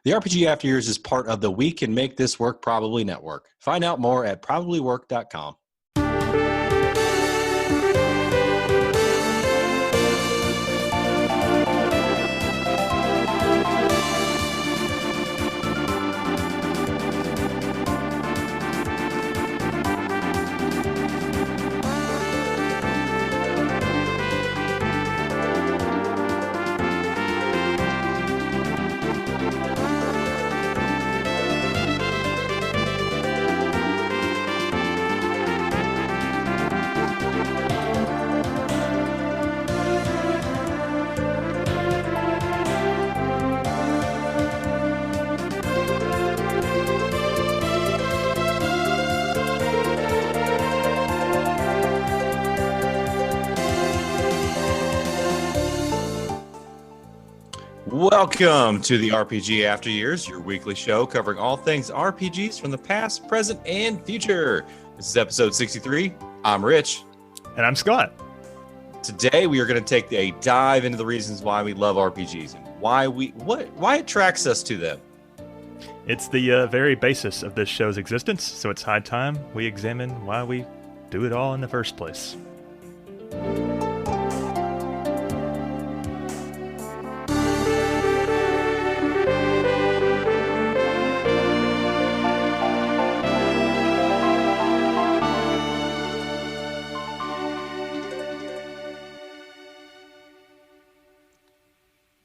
The RPG After Years is part of the We Can Make This Work Probably network. Find out more at probablywork.com. Welcome to the RPG After Years, your weekly show covering all things RPGs from the past, present, and future. This is episode 63. I'm Rich. And I'm Scott. Today we are going to take a dive into the reasons why we love RPGs and why it attracts us to them. It's the very basis of this show's existence, so it's high time we examine why we do it all in the first place.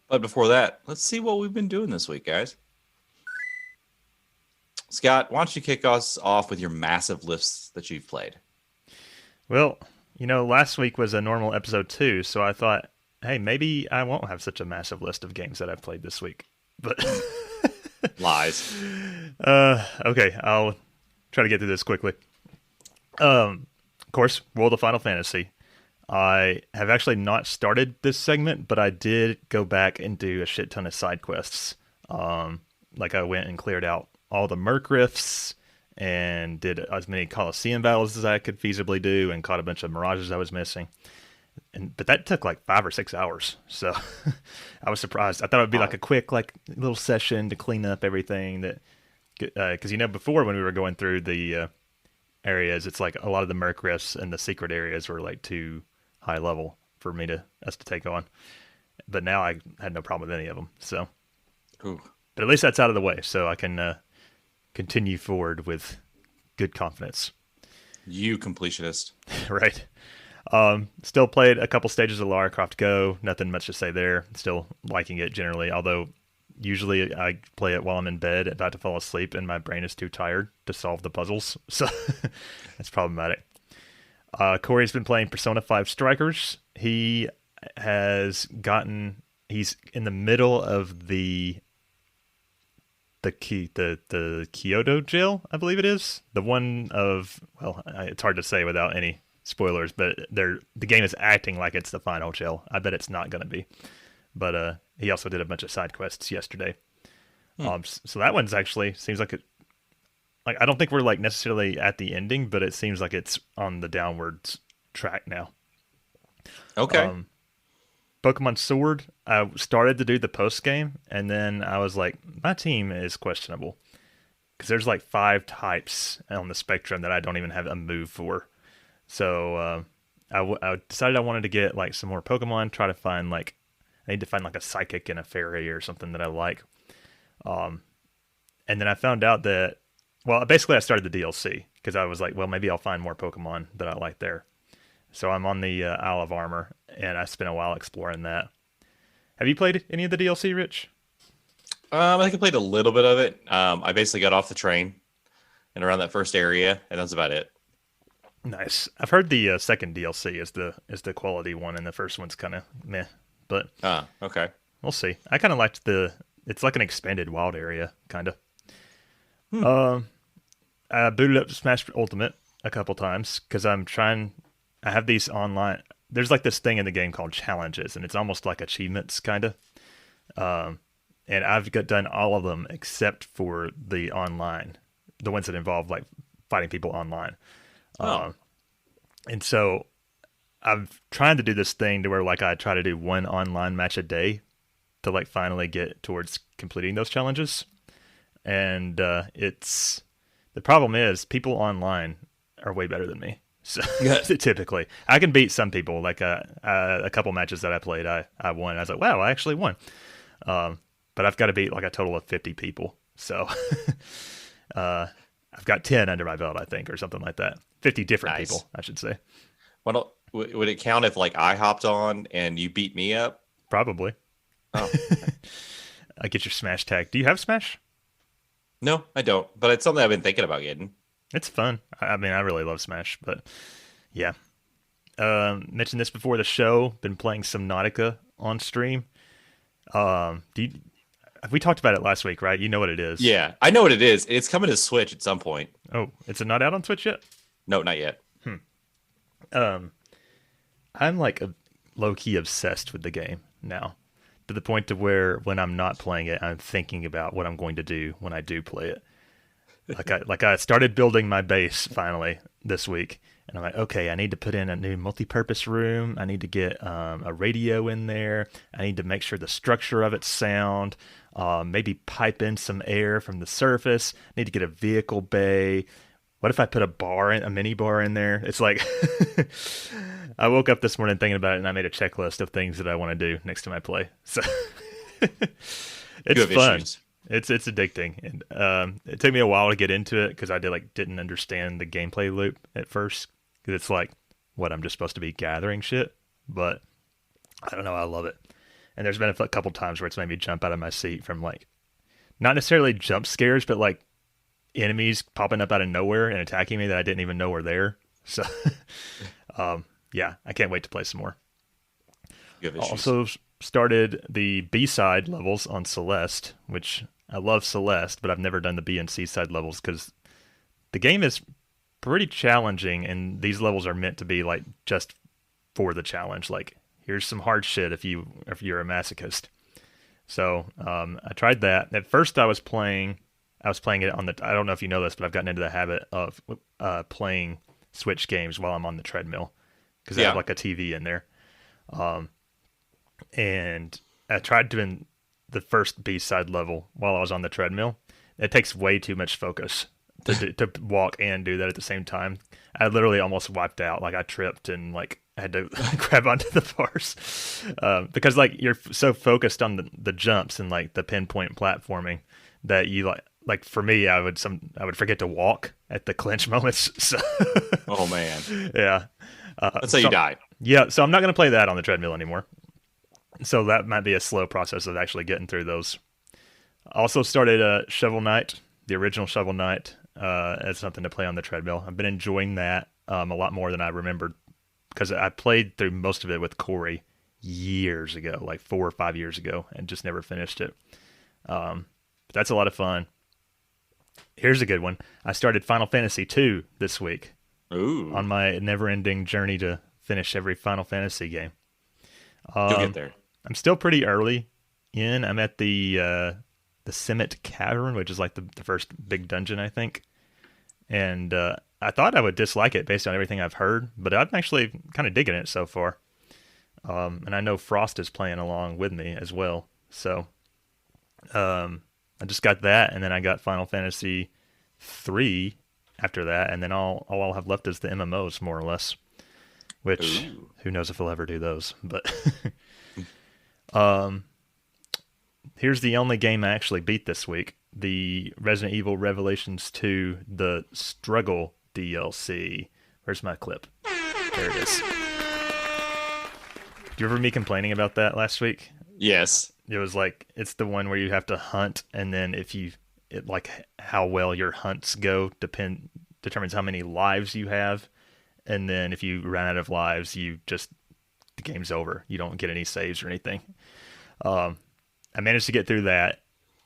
But before that, let's see what we've been doing this week, guys. Scott, why don't you kick us off with your massive lists that you've played? Well, last week was a normal episode 2, so I thought, hey, maybe I won't have such a massive list of games that I've played this week. But Lies. Okay, I'll try to get through this quickly. Of course, World of Final Fantasy. I have actually not started this segment, but I did go back and do a shit ton of side quests. Like I went and cleared out all the Merc rifts and did as many Coliseum battles as I could feasibly do and caught a bunch of mirages I was missing. But that took like 5 or 6 hours, so I was surprised. I thought it would be like a quick little session to clean up everything that, because before when we were going through the areas, it's like a lot of the Merc rifts and the secret areas were like too high level for us to take on, but now I had no problem with any of them. So, Ooh. But at least that's out of the way, so I can continue forward with good confidence. You completionist, right? Still played a couple stages of Lara Croft Go. Nothing much to say there. Still liking it generally, although usually I play it while I'm in bed, about to fall asleep, and my brain is too tired to solve the puzzles, so that's problematic. Corey's been playing Persona 5 Strikers. He's in the middle of the Kyoto jail, I believe it is. The one of, it's hard to say without any spoilers, but the game is acting like it's the final jail. I bet it's not going to be. But he also did a bunch of side quests yesterday. So that one's actually seems like it. Like, I don't think we're necessarily at the ending, but it seems like it's on the downwards track now. Okay. Pokemon Sword, I started to do the post game, and then I was like, my team is questionable because there's 5 types on the spectrum that I don't even have a move for. So I decided I wanted to get some more Pokemon. Try to find I need to find a Psychic and a Fairy or something that I like. And then I found out that. Well, basically, I started the DLC because I was like, well, maybe I'll find more Pokemon that I like there. So I'm on the Isle of Armor, and I spent a while exploring that. Have you played any of the DLC, Rich? I think I played a little bit of it. I basically got off the train and around that first area, and that's about it. Nice. I've heard the second DLC is the quality one, and the first one's kind of meh. But okay, we'll see. I kind of liked it's like an expanded wild area, kind of. I booted up Smash Ultimate a couple times because I have these online. There's this thing in the game called challenges, and it's almost like achievements, kind of. And I've done all of them except for the online, the ones that involve fighting people online. And so I'm trying to do this thing to where I try to do one online match a day to like finally get towards completing those challenges. And it's the problem is people online are way better than me. So typically, I can beat some people. Like a couple matches that I played, I won. I was like, wow, I actually won. But I've got to beat like a total of 50 people. So I've got 10 under my belt, I think, or something like that. 50 different people, I should say. Well, would it count if like I hopped on and you beat me up? Probably. Oh, I get your Smash tag. Do you have Smash? no, I don't. But it's something I've been thinking about getting. It's fun. I mean, I really love Smash, but yeah. Mentioned this before the show. Been playing Subnautica on stream. We talked about it last week, right? You know what it is. Yeah, I know what it is. It's coming to Switch at some point. Oh, it's not out on Switch yet? No, not yet. I'm like low-key obsessed with the game now, to the point to where when I'm not playing it, I'm thinking about what I'm going to do when I do play it. I started building my base finally this week, and I'm like, okay, I need to put in a new multi-purpose room. I need to get a radio in there. I need to make sure the structure of it's sound. Maybe pipe in some air from the surface. I need to get a vehicle bay. What if I put a mini bar in there? It's like, I woke up this morning thinking about it, and I made a checklist of things that I want to do next time I play. So it's fun. Issues. It's addicting, and it took me a while to get into it because I didn't understand the gameplay loop at first. Because it's like, what, I'm just supposed to be gathering shit, but I don't know, I love it. And there's been a couple times where it's made me jump out of my seat from like, not necessarily jump scares, but like enemies popping up out of nowhere and attacking me that I didn't even know were there. So, yeah, I can't wait to play some more. Also started the B-side levels on Celeste, which I love Celeste, but I've never done the B and C side levels because the game is pretty challenging, and these levels are meant to be like just for the challenge. Like, here's some hard shit if you're a masochist. So I tried that. At first, I was playing it on the. I don't know if you know this, but I've gotten into the habit of playing Switch games while I'm on the treadmill because I have like a TV in there. And I tried doing the first B-side level while I was on the treadmill. It takes way too much focus to walk and do that at the same time. I literally almost wiped out. Like, I tripped and like I had to grab onto the bars because like you're so focused on the jumps and like the pinpoint platforming that you like for me, I would forget to walk at the clinch moments. So, oh man, yeah, that's how you die. Yeah, so I'm not going to play that on the treadmill anymore. So that might be a slow process of actually getting through those. Also started Shovel Knight, the original Shovel Knight, as something to play on the treadmill. I've been enjoying that a lot more than I remembered because I played through most of it with Corey years ago, like 4 or 5 years ago, and just never finished it. But that's a lot of fun. Here's a good one. I started Final Fantasy II this week. Ooh. On my never-ending journey to finish every Final Fantasy game. You'll get there. I'm still pretty early in. I'm at the Simmet Cavern, which is like the first big dungeon, I think. And I thought I would dislike it based on everything I've heard, but I'm actually kind of digging it so far. And I know Frost is playing along with me as well. So I just got that, and then I got Final Fantasy 3 after that, and then all I'll have left is the MMOs, more or less. Which, who knows if we'll ever do those. But here's the only game I actually beat this week. The Resident Evil Revelations 2, the Struggle DLC. Where's my clip? There it is. Do you remember me complaining about that last week? Yes. It was like, it's the one where you have to hunt, and then how well your hunts go determines how many lives you have. And then if you run out of lives, the game's over. You don't get any saves or anything. I managed to get through that.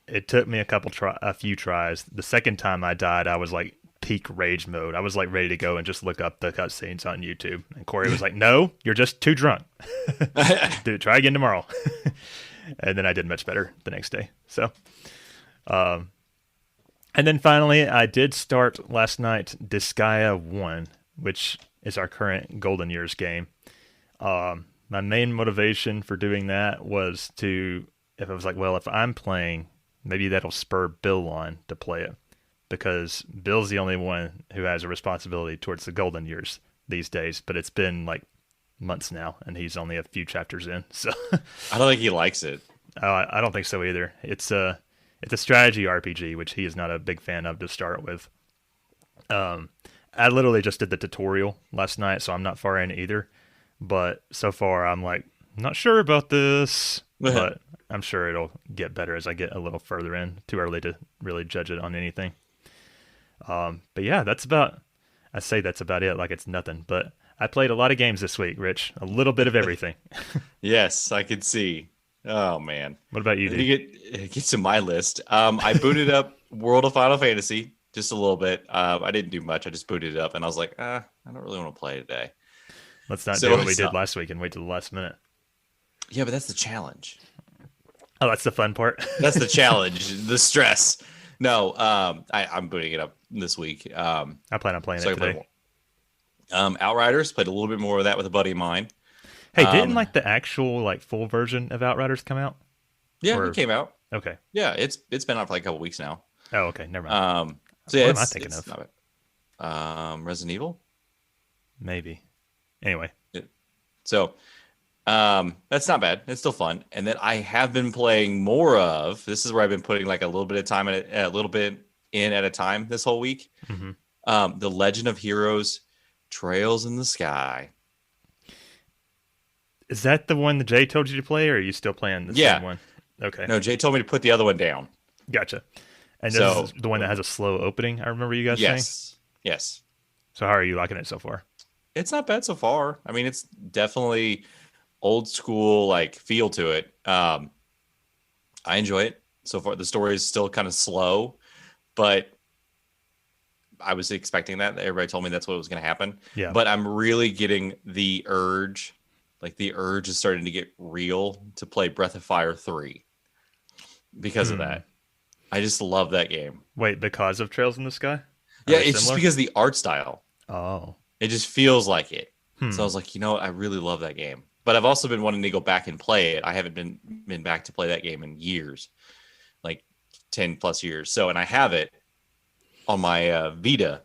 It took me a few tries. The second time I died, I was like peak rage mode. I was like ready to go and just look up the cutscenes on YouTube. And Corey was like, "No, you're just too drunk. Dude, try again tomorrow." And then I did much better the next day. So, and then finally, I did start last night Disgaea 1, which is our current Golden Years game. My main motivation for doing that was to if I was like, well, if I'm playing, maybe that'll spur Bill on to play it because Bill's the only one who has a responsibility towards the golden years these days. But it's been like months now, and he's only a few chapters in. So I don't think he likes it. I don't think so either. It's a strategy RPG, which he is not a big fan of to start with. I literally just did the tutorial last night, so I'm not far in either. But so far, I'm like not sure about this, but I'm sure it'll get better as I get a little further in. Too early to really judge it on anything. But yeah, I say that's about it, like it's nothing. But I played a lot of games this week, Rich. A little bit of everything. Yes, I could see. Oh man. What about you, dude? It gets to my list. I booted up World of Final Fantasy just a little bit. I didn't do much. I just booted it up and I was like, I don't really want to play today. Let's not do what we did last week and wait till the last minute. Yeah, but that's the challenge. Oh, that's the fun part. That's the challenge, the stress. No, I'm booting it up this week. I plan on playing it today. Outriders, played a little bit more of that with a buddy of mine. Hey, didn't like the actual like full version of Outriders come out? Yeah, it came out. Okay. Yeah, it's been out for like a couple weeks now. Oh, okay, never mind. So yeah, what am I thinking of? Resident Evil? Maybe. Anyway. So that's not bad. It's still fun. And then I have been playing more of. This is where I've been putting like a little bit of time a little bit in at a time this whole week. Mm-hmm. The Legend of Heroes: Trails in the Sky. Is that the one that Jay told you to play, or are you still playing the same one? Okay. No, Jay told me to put the other one down. Gotcha. And this is the one that has a slow opening, I remember you guys saying? Yes. So how are you liking it so far? It's not bad so far. I mean, it's definitely old school like feel to it. I enjoy it so far. The story is still kind of slow, but I was expecting that. Everybody told me that's what was going to happen. Yeah. But I'm really getting the urge. Like the urge is starting to get real to play Breath of Fire 3 because of that. I just love that game. Wait, because of Trails in the Sky? Yeah, it's just because of the art style. Oh. It just feels like it. So I was like, I really love that game. But I've also been wanting to go back and play it. I haven't been back to play that game in years, like 10 plus years. So, and I have it on my Vita.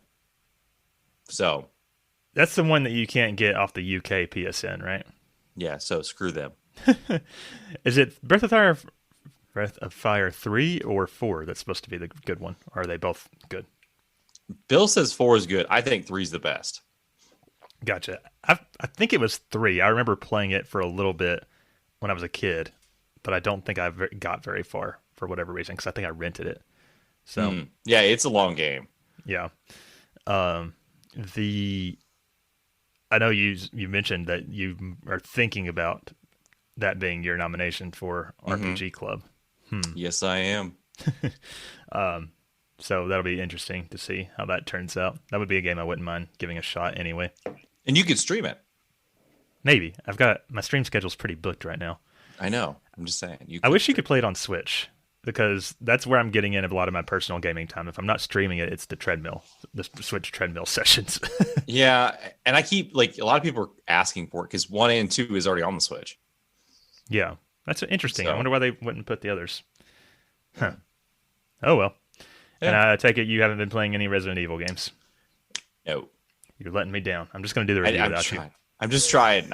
So. That's the one that you can't get off the UK PSN, right? Yeah, so screw them. Is it Breath of Fire 3 or 4 that's supposed to be the good one? Or are they both good? Bill says 4 is good. I think 3 is the best. Gotcha. I think it was 3. I remember playing it for a little bit when I was a kid, but I don't think I got very far for whatever reason because I think I rented it. So yeah, it's a long game. Yeah. I know you mentioned that you are thinking about that being your nomination for RPG Club. Yes, I am. So that'll be interesting to see how that turns out. That would be a game I wouldn't mind giving a shot anyway. And you could stream it. Maybe. My stream schedule's pretty booked right now. I know. I'm just saying. I wish you could play it on Switch because that's where I'm getting in a lot of my personal gaming time. If I'm not streaming it, it's the Switch treadmill sessions. Yeah, and I keep like a lot of people are asking for it because 1 and 2 is already on the Switch. Yeah, that's interesting. I wonder why they wouldn't put the others. Huh. Oh well. Yeah. And I take it you haven't been playing any Resident Evil games. No. You're letting me down. I'm just going to do the review without you. I'm just trying.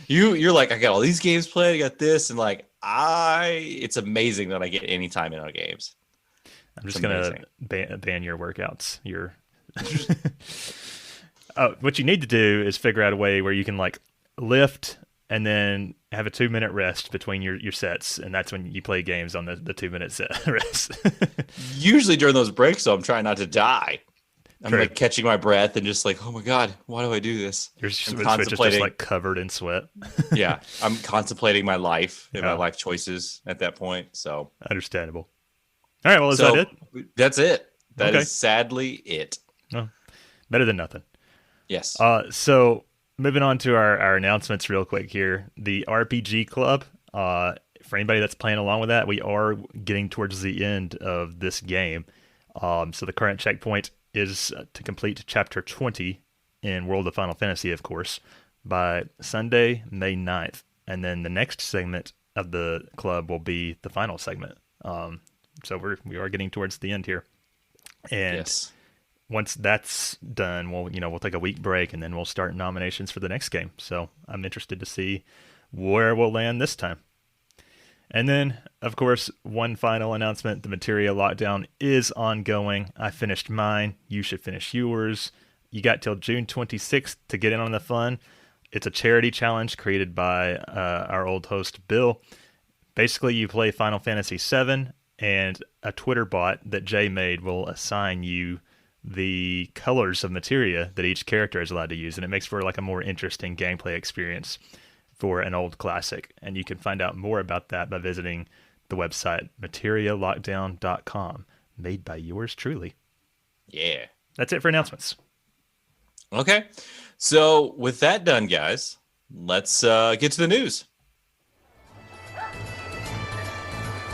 You're like, I got all these games played. I got this, and like, it's amazing that I get any time in on games. I'm just going to ban your workouts. What you need to do is figure out a way where you can like lift and then have a 2-minute rest between your sets, and that's when you play games on the 2-minute set rest. Usually during those breaks, so I'm trying not to die. I'm like catching my breath and just like, oh my god, why do I do this? Your Switch is just like covered in sweat. Yeah, I'm contemplating my life and my life choices at that point. So understandable. All right, well, is that it? That's it. That is sadly it. Oh, better than nothing. Yes. So moving on to our announcements real quick here. The RPG Club, for anybody that's playing along with that, we are getting towards the end of this game. So the current checkpoint is to complete Chapter 20 in World of Final Fantasy, of course, by Sunday, May 9th. And then the next segment of the club will be the final segment. So we are getting towards the end here, and Yes. once that's done, we'll take a week break and then we'll start nominations for the next game. So I'm interested to see where we'll land this time. And then, of course, one final announcement: the Materia lockdown is ongoing. I finished mine. You should finish yours. You got till June 26th to get in on the fun. It's a charity challenge created by our old host Bill. Basically, you play Final Fantasy VII, and a Twitter bot that Jay made will assign you the colors of materia that each character is allowed to use, and it makes for like a more interesting gameplay experience for an old classic. And you can find out more about that by visiting the website materialockdown.com, made by yours truly. Yeah. That's it for announcements. Okay. So with that done, guys, let's get to the news.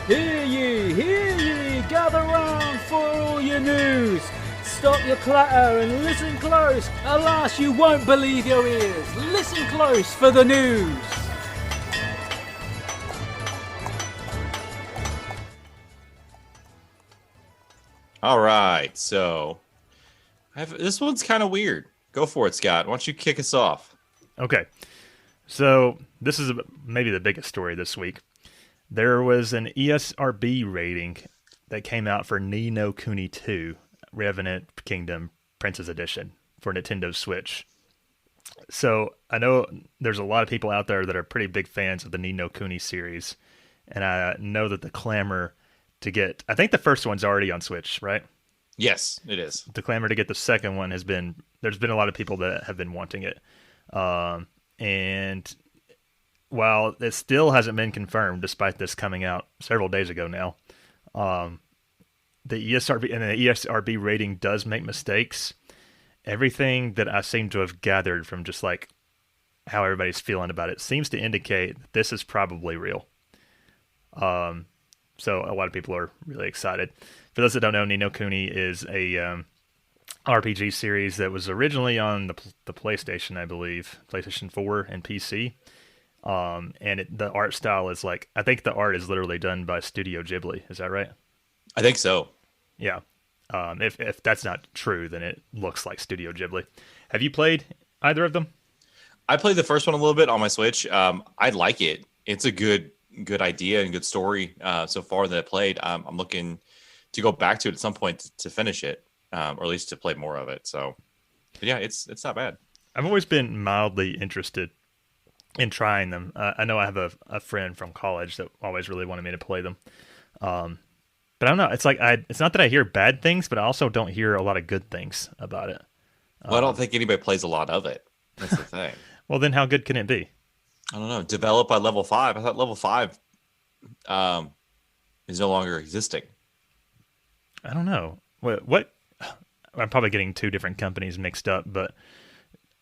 Hear ye, gather round for all your news. Stop your clatter and listen close. Alas, you won't believe your ears. Listen close for the news. All right. So this one's kind of weird. Go for it, Scott. Why don't you kick us off? Okay. So this is maybe the biggest story this week. There was an ESRB rating that came out for Ni no Kuni II, Revenant Kingdom Princess Edition for Nintendo Switch. So I know there's a lot of people out there that are pretty big fans of the Ni no Kuni series, and I know that the clamor to get, I think the first one's already on Switch, right? Yes, it is. The clamor to get the second one there's been a lot of people that have been wanting it. And while it still hasn't been confirmed, despite this coming out several days ago now, the ESRB rating does make mistakes. Everything that I seem to have gathered from just like how everybody's feeling about it seems to indicate that this is probably real. So a lot of people are really excited. For those that don't know, Ni no Kuni is a RPG series that was originally on the PlayStation, I believe, PlayStation 4 and PC. And the art style is like, I think the art is literally done by Studio Ghibli. Is that right? I think so. Yeah. If that's not true, then it looks like Studio Ghibli. Have you played either of them? I played the first one a little bit on my Switch. I like it. It's a good idea and good story so far that I played. I'm looking to go back to it at some point to finish it, or at least to play more of it. So, but yeah, it's not bad. I've always been mildly interested in trying them. I know I have a friend from college that always really wanted me to play them. But I don't know. It's like it's not that I hear bad things, but I also don't hear a lot of good things about it. Well, I don't think anybody plays a lot of it. That's the thing. Well, then how good can it be? I don't know. Developed by Level 5. I thought Level 5 is no longer existing. I don't know. What? I'm probably getting two different companies mixed up, but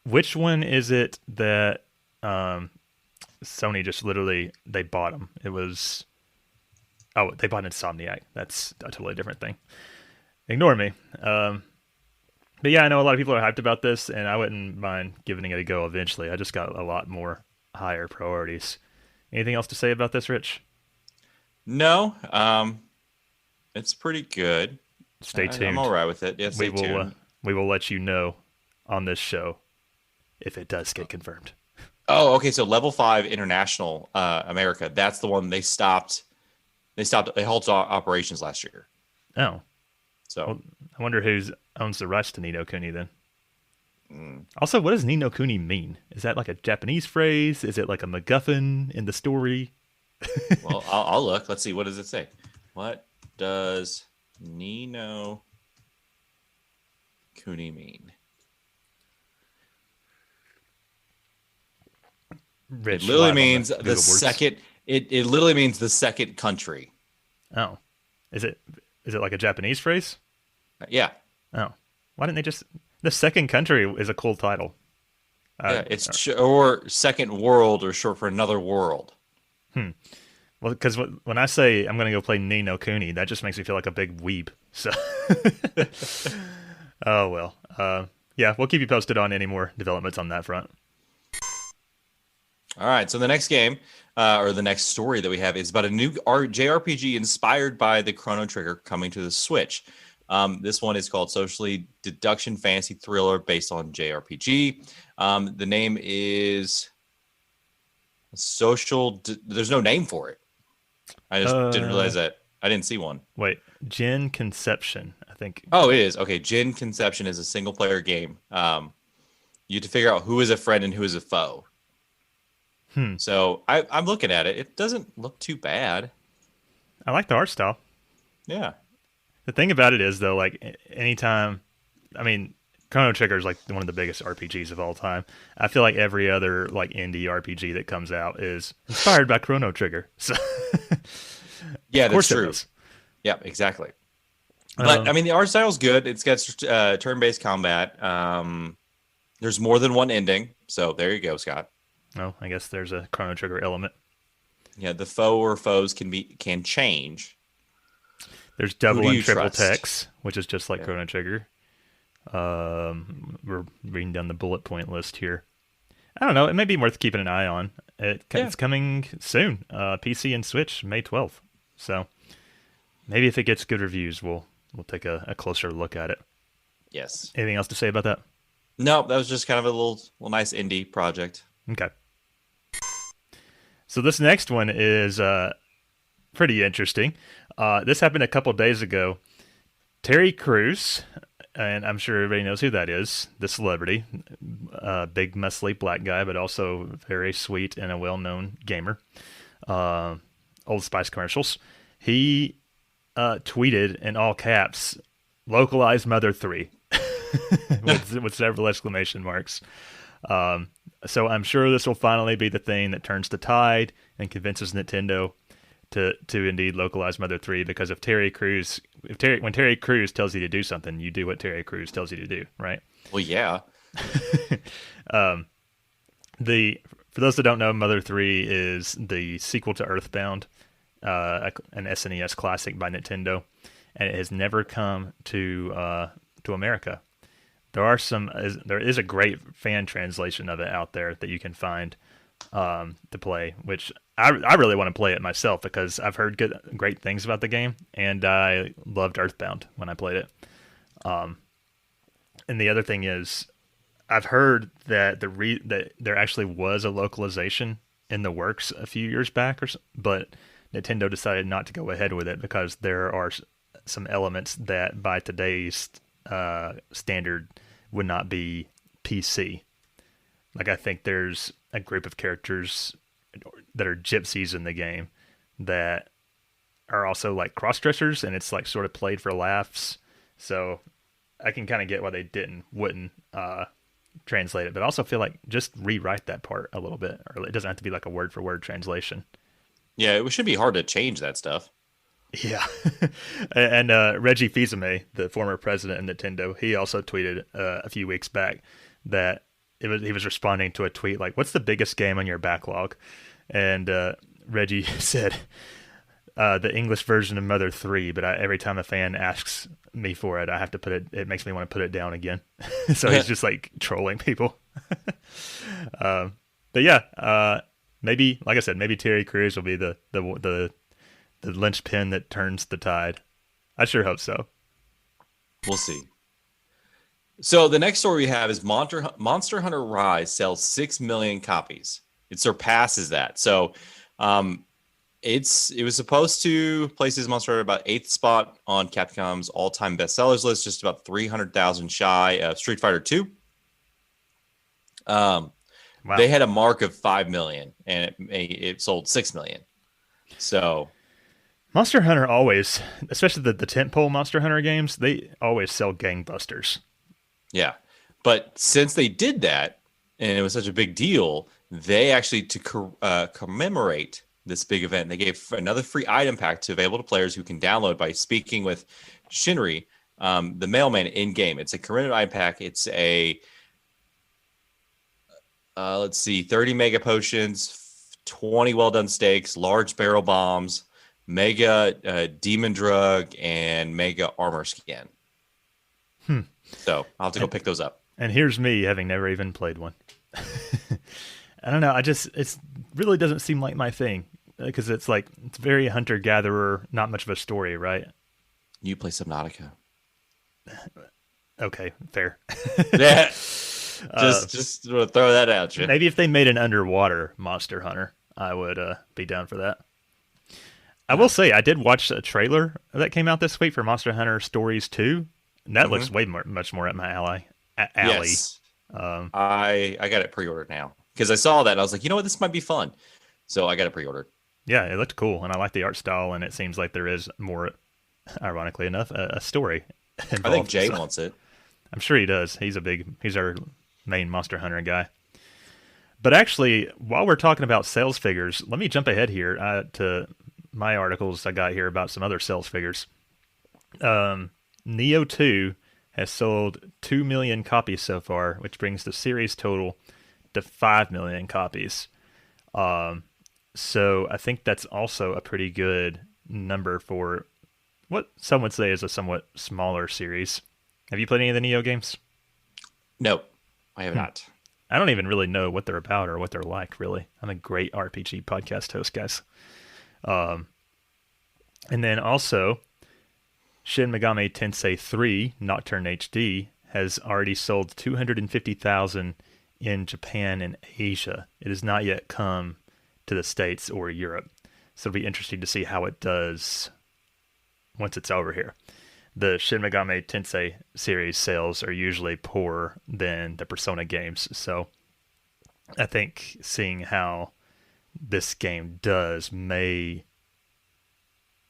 which one is it that Sony just literally, they bought them? It was... Oh, they bought Insomniac. That's a totally different thing. Ignore me. But yeah, I know a lot of people are hyped about this, and I wouldn't mind giving it a go eventually. I just got a lot more higher priorities. Anything else to say about this, Rich? No. It's pretty good. Stay tuned. I'm all right with it. Yeah, stay tuned. We will let you know on this show if it does get confirmed. Oh, okay. So Level 5 International America, that's the one they stopped. They halted operations last year. Oh. So well, I wonder who owns the rights to Ni no Kuni then. Also, what does Ni no Kuni mean? Is that like a Japanese phrase? Is it like a MacGuffin in the story? Well, I'll look. Let's see. What does it say? What does Ni no Kuni mean? It literally means the second. It literally means the second country. Oh, is it like a Japanese phrase? Yeah. Oh, why didn't they just? The second country is a cool title. Yeah, it's or second world, or short for another world. Well, because when I say I'm going to go play Ni no Kuni, that just makes me feel like a big weeb. So, oh well. Yeah, we'll keep you posted on any more developments on that front. All right, so the next game or the next story that we have is about a new JRPG inspired by the Chrono Trigger coming to the Switch. This one is called Socially Deduction Fantasy Thriller based on JRPG. The name is There's no name for it. I just didn't realize that. I didn't see one. Wait, Gen Conception, I think. Oh, it is. Okay, Gen Conception is a single-player game. You have to figure out who is a friend and who is a foe. So I'm looking at it. It doesn't look too bad. I like the art style. Yeah. The thing about it is, though, like, anytime... I mean, Chrono Trigger is, like, one of the biggest RPGs of all time. I feel like every other, like, indie RPG that comes out is inspired by Chrono Trigger. So... Yeah, that's true. Yeah, exactly. But, I mean, the art style is good. It's got turn-based combat. There's more than one ending. So there you go, Scott. Oh, I guess there's a Chrono Trigger element. Yeah, the foe or foes can change. There's double and triple text, which is just like Chrono Trigger. We're reading down the bullet point list here. I don't know. It may be worth keeping an eye on. It's coming soon. PC and Switch, May 12th. So maybe if it gets good reviews, we'll take a closer look at it. Yes. Anything else to say about that? No, that was just kind of a little nice indie project. Okay. So this next one is pretty interesting. This happened a couple days ago. Terry Crews, and I'm sure everybody knows who that is, the celebrity, big muscly black guy, but also very sweet and a well-known gamer. Old Spice commercials. He tweeted in all caps, "Localized Mother 3," with several exclamation marks. So I'm sure this will finally be the thing that turns the tide and convinces Nintendo to indeed localize Mother 3, because when Terry Crews tells you to do something, you do what Terry Crews tells you to do, right? Well, yeah. For those that don't know, Mother 3 is the sequel to Earthbound, an SNES classic by Nintendo, and it has never come to America. There is a great fan translation of it out there that you can find to play, which I really want to play it myself because I've heard great things about the game, and I loved Earthbound when I played it. And the other thing is, I've heard that that there actually was a localization in the works a few years back, but Nintendo decided not to go ahead with it because there are some elements that by today's standard would not be PC. Like, I think there's a group of characters that are gypsies in the game that are also like cross-dressers, and it's like sort of played for laughs. So I can kind of get why they wouldn't translate it, but I also feel like just rewrite that part a little bit, or it doesn't have to be like a word-for-word translation. Yeah, it should be hard to change that stuff. Yeah. And Reggie Fils-Aimé, the former president of Nintendo, he also tweeted a few weeks back that he was responding to a tweet like, "What's the biggest game on your backlog?" And Reggie said, "The English version of Mother 3, but every time a fan asks me for it, I have to it makes me want to put it down again." So he's just like trolling people. But yeah, maybe, like I said, maybe Terry Crews will be the linchpin that turns the tide. I sure hope so. We'll see. So the next story we have is Monster Hunter Rise sells 6 million copies. It surpasses that. So it was supposed to place this Monster Hunter about 8th spot on Capcom's all-time bestsellers list, just about 300,000 shy of Street Fighter 2. Wow. They had a mark of 5 million, and it sold 6 million. So Monster Hunter always, especially the tentpole Monster Hunter games, they always sell gangbusters. Yeah. But since they did that, and it was such a big deal, they actually, to commemorate this big event, they gave another free item pack to available to players who can download by speaking with Shinri, the mailman, in-game. It's a commemorative item pack. It's a, 30 mega potions, 20 well-done steaks, large barrel bombs, mega demon drug, and mega armor skin. So I'll have to go pick those up. And here's me having never even played one. I don't know. It's really doesn't seem like my thing because it's very hunter gatherer, not much of a story, right? You play Subnautica. Okay, fair. Yeah. Just throw that at you. Maybe if they made an underwater Monster Hunter, I would be down for that. I will say I did watch a trailer that came out this week for Monster Hunter Stories 2. And that looks much more at my alley. Yes. I got it pre-ordered now because I saw that and I was like, you know what, this might be fun. So I got it pre-ordered. Yeah, it looked cool, and I like the art style, and it seems like there is more, ironically enough, a story involved. I think Jay wants it. I'm sure he does. He's our main Monster Hunter guy. But actually, while we're talking about sales figures, let me jump ahead here to my articles I got here about some other sales figures. Neo 2 has sold 2 million copies so far, which brings the series total to 5 million copies. So I think that's also a pretty good number for what some would say is a somewhat smaller series. Have you played any of the Neo games? No, I have not. I don't even really know what they're about or what they're like, really. I'm a great RPG podcast host, guys. And then also, Shin Megami Tensei 3 Nocturne HD has already sold 250,000 in Japan and Asia. It has not yet come to the States or Europe. So it'll be interesting to see how it does once it's over here. The Shin Megami Tensei series sales are usually poorer than the Persona games. So I think seeing how this game does may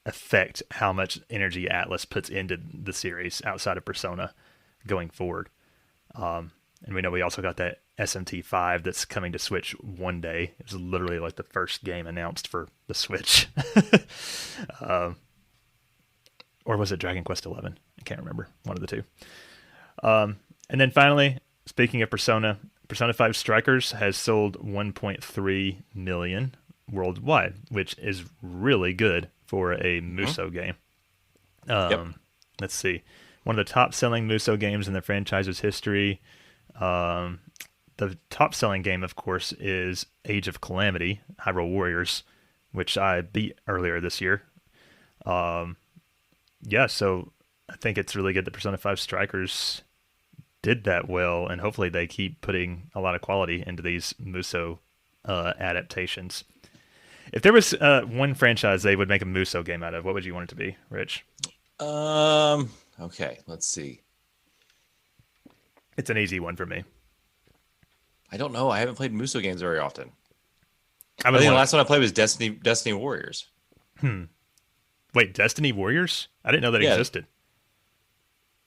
affect how much energy Atlas puts into the series outside of Persona going forward. And we know we also got that SMT5 that's coming to Switch one day. It was literally like the first game announced for the Switch. Or was it Dragon Quest 11? I can't remember. One of the two. And then finally, speaking of Persona 5 Strikers has sold 1.3 million worldwide, which is really good for a Musou game. Let's see. One of the top-selling Musou games in the franchise's history. The top-selling game, of course, is Age of Calamity, Hyrule Warriors, which I beat earlier this year. So I think it's really good that Persona 5 Strikers did that well, and hopefully they keep putting a lot of quality into these Musou adaptations. If there was one franchise they would make a Musou game out of, what would you want it to be, Rich? Okay, let's see. It's an easy one for me. I don't know. I haven't played Musou games very often. I think the last one I played was Destiny Warriors. Wait, Destiny Warriors? I didn't know that existed.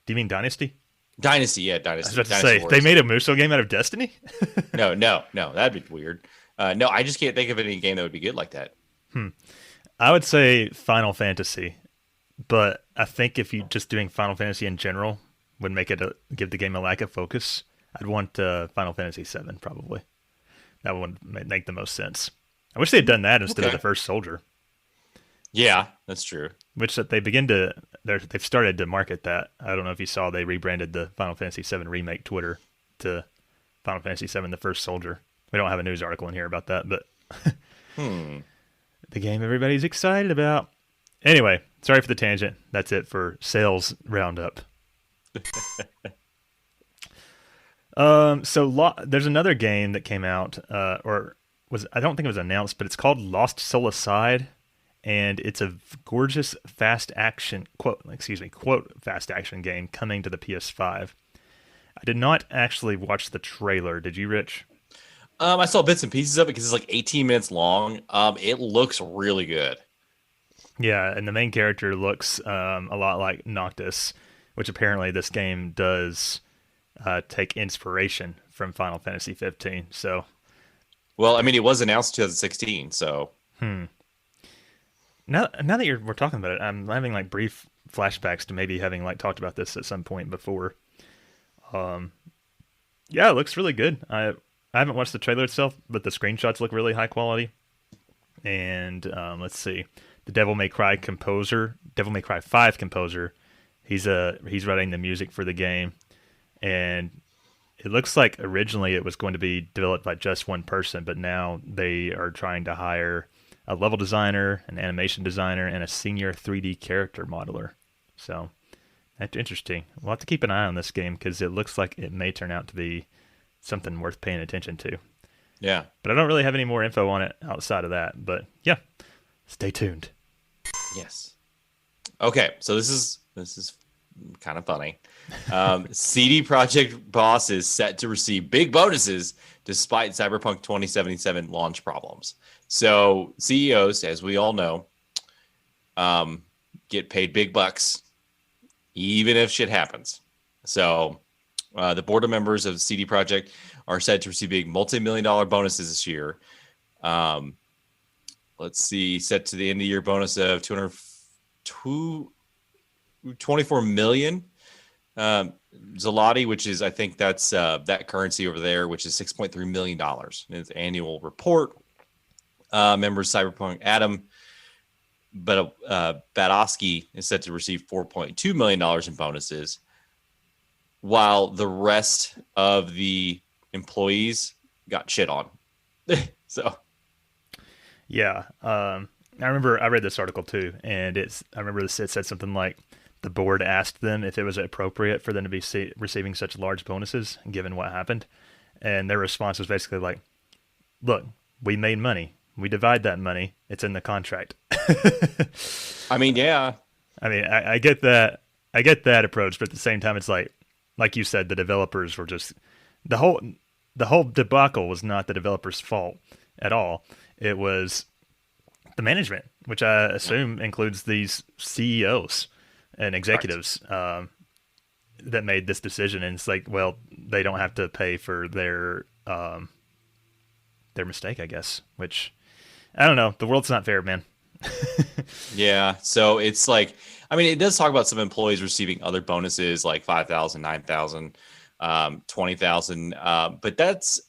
Do you mean Dynasty? Dynasty, yeah, Dynasty. I was about to say, they made a Musou game out of Destiny? No, that'd be weird. No, I just can't think of any game that would be good like that. I would say Final Fantasy, but I think if you just doing Final Fantasy in general would make it give the game a lack of focus, I'd want Final Fantasy 7 probably. That would make the most sense. I wish they had done that instead of the First Soldier. Yeah, that's true. Which they've started to market that. I don't know if you saw they rebranded the Final Fantasy 7 Remake Twitter to Final Fantasy 7 The First Soldier. We don't have a news article in here about that, but the game everybody's excited about. Anyway, sorry for the tangent. That's it for sales roundup. There's another game that came out, I don't think it was announced, but it's called Lost Soul Aside, and it's a gorgeous fast action fast action game coming to the PS5. I did not actually watch the trailer. Did you, Rich? I saw bits and pieces of it because it's like 18 minutes long. It looks really good. Yeah, and the main character looks a lot like Noctis, which apparently this game does take inspiration from Final Fantasy 15. So, well, I mean, it was announced in 2016. So, now that we're talking about it, I'm having like brief flashbacks to maybe having like talked about this at some point before. Yeah, it looks really good. I haven't watched the trailer itself, but the screenshots look really high quality. And let's see, the Devil May Cry 5 composer, he's writing the music for the game, and it looks like originally it was going to be developed by just one person, but now they are trying to hire a level designer, an animation designer, and a senior 3D character modeler. So that's interesting. We'll have to keep an eye on this game because it looks like it may turn out to be something worth paying attention to. Yeah. But I don't really have any more info on it outside of that. But yeah, stay tuned. Yes. Okay, so this is kind of funny. CD Projekt boss is set to receive big bonuses despite Cyberpunk 2077 launch problems. So CEOs, as we all know, get paid big bucks even if shit happens. So the board of members of CD Projekt are said to receive big multi-million-dollar bonuses this year. Let's see, set to the end of the year bonus of 24 million Zloty, which is, I think that's that currency over there, which is $6.3 million in its annual report. Members Cyberpunk Adam Badowski is set to receive $4.2 million in bonuses, while the rest of the employees got shit on. So, yeah, I remember I read this article too, and I remember it said something like the board asked them if it was appropriate for them to be receiving such large bonuses given what happened, and their response was basically like, "Look, we made money. We divide that money. It's in the contract." I mean, yeah. I mean, I get that. I get that approach, but at the same time, it's like you said, the developers were just the whole debacle was not the developers' fault at all. It was the management, which I assume includes these CEOs and executives that made this decision. And it's like, well, they don't have to pay for their mistake, I guess. Which I don't know. The world's not fair, man. Yeah. So it's like, I mean, it does talk about some employees receiving other bonuses like 5,000, 9,000, 20,000. But that's,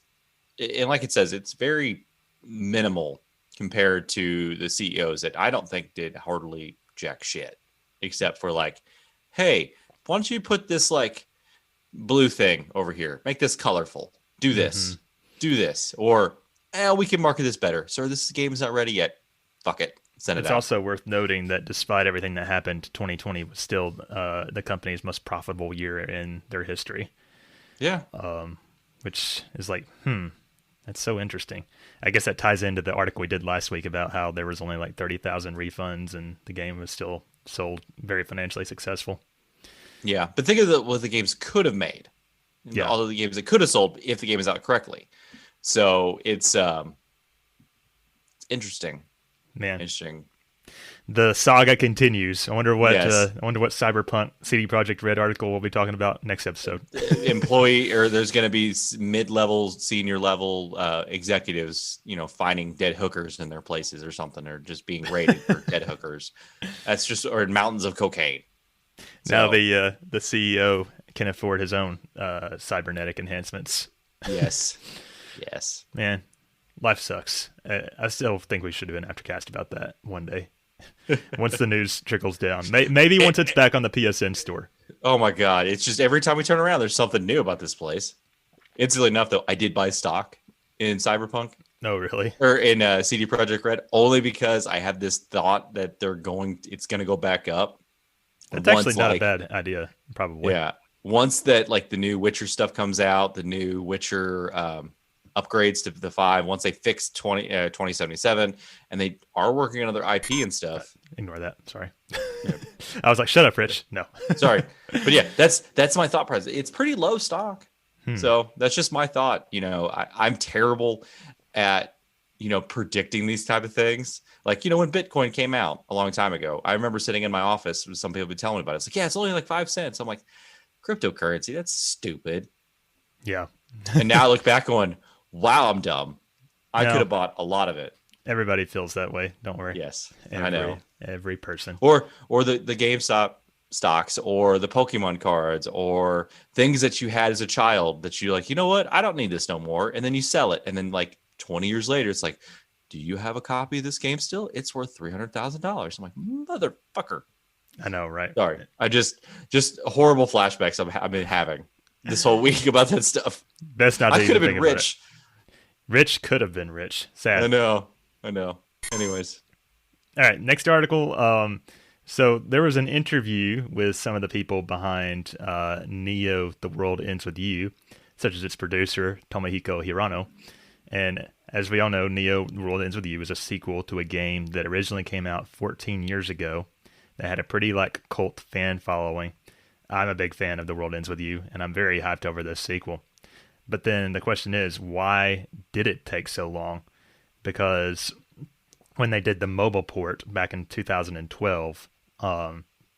and like it says, it's very minimal compared to the CEOs that I don't think did hardly jack shit, except for like, hey, why don't you put this like blue thing over here? Make this colorful. Do this. Do this. Or, we can market this better. Sir, this game is not ready yet. Fuck it. Send it out. It's also worth noting that despite everything that happened, 2020 was still the company's most profitable year in their history. Yeah. Which is like, that's so interesting. I guess that ties into the article we did last week about how there was only like 30,000 refunds and the game was still sold very financially successful. Yeah, but think of what the games could have made. Yeah. All of the games that could have sold if the game is out correctly. So it's interesting. Man, interesting. The saga continues. I wonder what Cyberpunk CD Projekt Red article we'll be talking about next episode. Employee, or there's going to be mid-level, senior level executives, finding dead hookers in their places or something, or just being raided for dead hookers. That's just, or mountains of cocaine. Now the CEO can afford his own cybernetic enhancements. Yes. Yes. Man, life sucks. I still think we should have been aftercast about that one day. Once the news trickles down. Maybe once it's back on the PSN store. Oh my God. It's just every time we turn around, there's something new about this place. Instantly enough, though, I did buy stock in Cyberpunk. Oh, really? Or in CD Projekt Red, only because I had this thought that it's going to go back up. That's actually not a bad idea, probably. Yeah. Once that, like, the new Witcher stuff comes out, the new Witcher upgrades to the 5, once they fix 2077, and they are working on other IP and stuff. Ignore that. Sorry. I was like, shut up, Rich. No. Sorry. But yeah, that's my thought process. It's pretty low stock. So that's just my thought. I'm terrible at, predicting these type of things. Like, when Bitcoin came out a long time ago, I remember sitting in my office with some people would be telling me about it. It's like, yeah, it's only like 5 cents. I'm like, cryptocurrency, that's stupid. Yeah. And now I look back going, wow, I'm dumb. I could have bought a lot of it. Everybody feels that way. Don't worry. Yes, I know. Every person. Or the GameStop stocks, or the Pokemon cards, or things that you had as a child that you're like, you know what? I don't need this no more. And then you sell it. And then like 20 years later, it's like, do you have a copy of this game still? It's worth $300,000. I'm like, motherfucker. I know, right? Sorry. I just horrible flashbacks I've been having. this whole week about that stuff. Best not to I could even have been think about rich. it. Rich could have been rich. Sad. I know. Anyways. All right, next article. So there was an interview with some of the people behind Neo: The World Ends With You, such as its producer, Tomohiko Hirano. And as we all know, Neo: The World Ends With You is a sequel to a game that originally came out 14 years ago that had a pretty cult fan following. I'm a big fan of The World Ends With You, and I'm very hyped over this sequel. But then the question is, why did it take so long? Because when they did the mobile port back in 2012,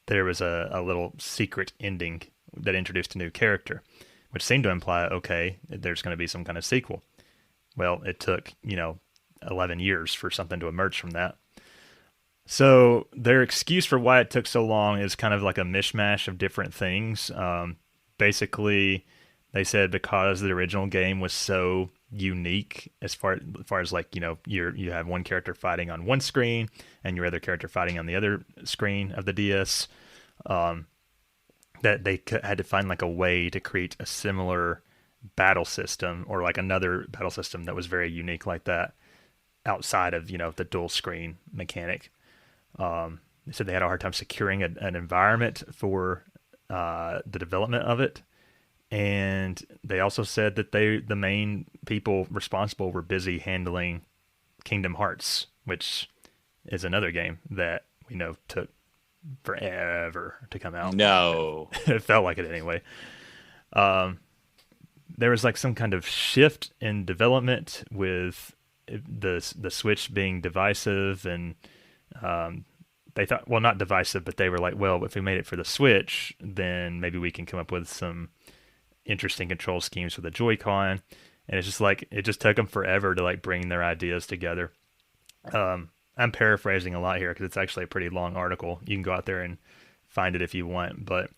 there was a little secret ending that introduced a new character, which seemed to imply, okay, there's going to be some kind of sequel. Well, it took, 11 years for something to emerge from that. So their excuse for why it took so long is kind of like a mishmash of different things. Basically, they said because the original game was so unique as far as you have one character fighting on one screen and your other character fighting on the other screen of the DS, that they had to find a way to create a similar battle system or another battle system that was very unique like that outside of the dual screen mechanic. They said they had a hard time securing an environment for the development of it. And they also said that the main people responsible were busy handling Kingdom Hearts, which is another game that we know took forever to come out. No. It felt like it anyway. There was some kind of shift in development with the Switch being divisive, and they thought, well, not divisive, but they were like, well, if we made it for the Switch, then maybe we can come up with some interesting control schemes for the Joy-Con. And it's just it just took them forever to bring their ideas together. I'm paraphrasing a lot here because it's actually a pretty long article. You can go out there and find it if you want. But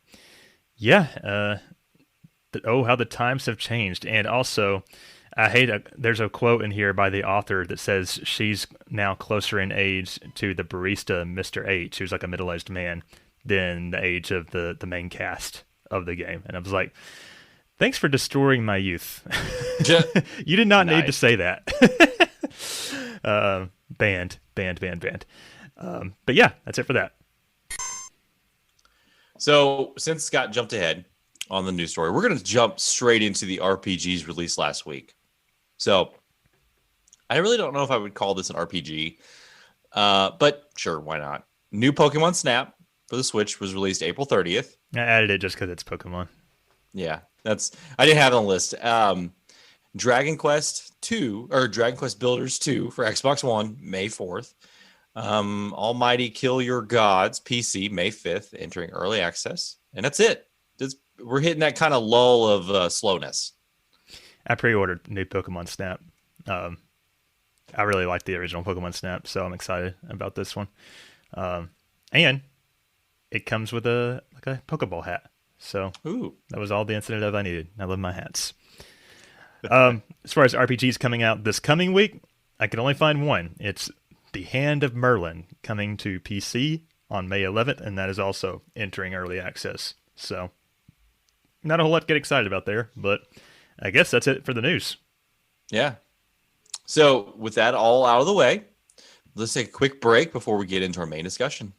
yeah, how the times have changed. And also, there's a quote in here by the author that says she's now closer in age to the barista Mr. H, who's a middle-aged man, than the age of the main cast of the game. And I was like, thanks for destroying my youth. You did not need to say that. Banned. But yeah, that's it for that. So since Scott jumped ahead on the news story, we're going to jump straight into the RPGs released last week. So I really don't know if I would call this an RPG, but sure, why not? New Pokemon Snap for the Switch was released April 30th. I added it just because it's Pokemon. Yeah, I didn't have it on the list. Dragon Quest 2 or Dragon Quest Builders 2 for Xbox One, May 4th. Almighty Kill Your Gods PC, May 5th, entering early access. And that's it. We're hitting that kind of lull of slowness. I pre-ordered new Pokemon Snap. I really like the original Pokemon Snap, so I'm excited about this one. And it comes with a Pokeball hat. So that was all the incident of I needed. I love my hats. As far as RPGs coming out this coming week, I can only find one. It's The Hand of Merlin coming to PC on May 11th, and that is also entering early access. So not a whole lot to get excited about there, but I guess that's it for the news. Yeah. So with that all out of the way, let's take a quick break before we get into our main discussion.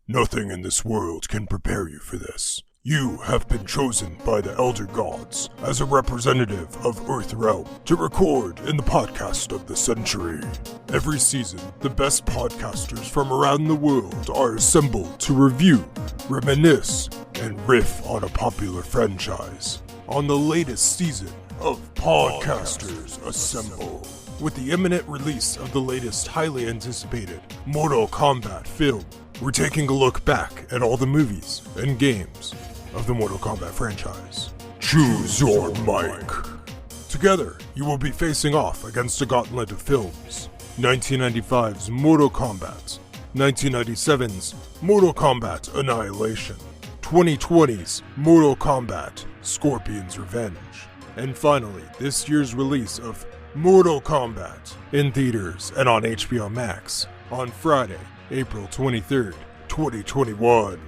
Nothing in this world can prepare you for this. You have been chosen by the Elder Gods as a representative of Earthrealm to record in the podcast of the century. Every season, the best podcasters from around the world are assembled to review, reminisce, and riff on a popular franchise. On the latest season of Podcasters Assemble, with the imminent release of the latest highly anticipated Mortal Kombat film, we're taking a look back at all the movies and games of the Mortal Kombat franchise. Choose your mic. Together, you will be facing off against a gauntlet of films. 1995's Mortal Kombat, 1997's Mortal Kombat Annihilation, 2020's Mortal Kombat Scorpion's Revenge, and finally, this year's release of Mortal Kombat in theaters and on HBO Max on Friday, April 23rd, 2021.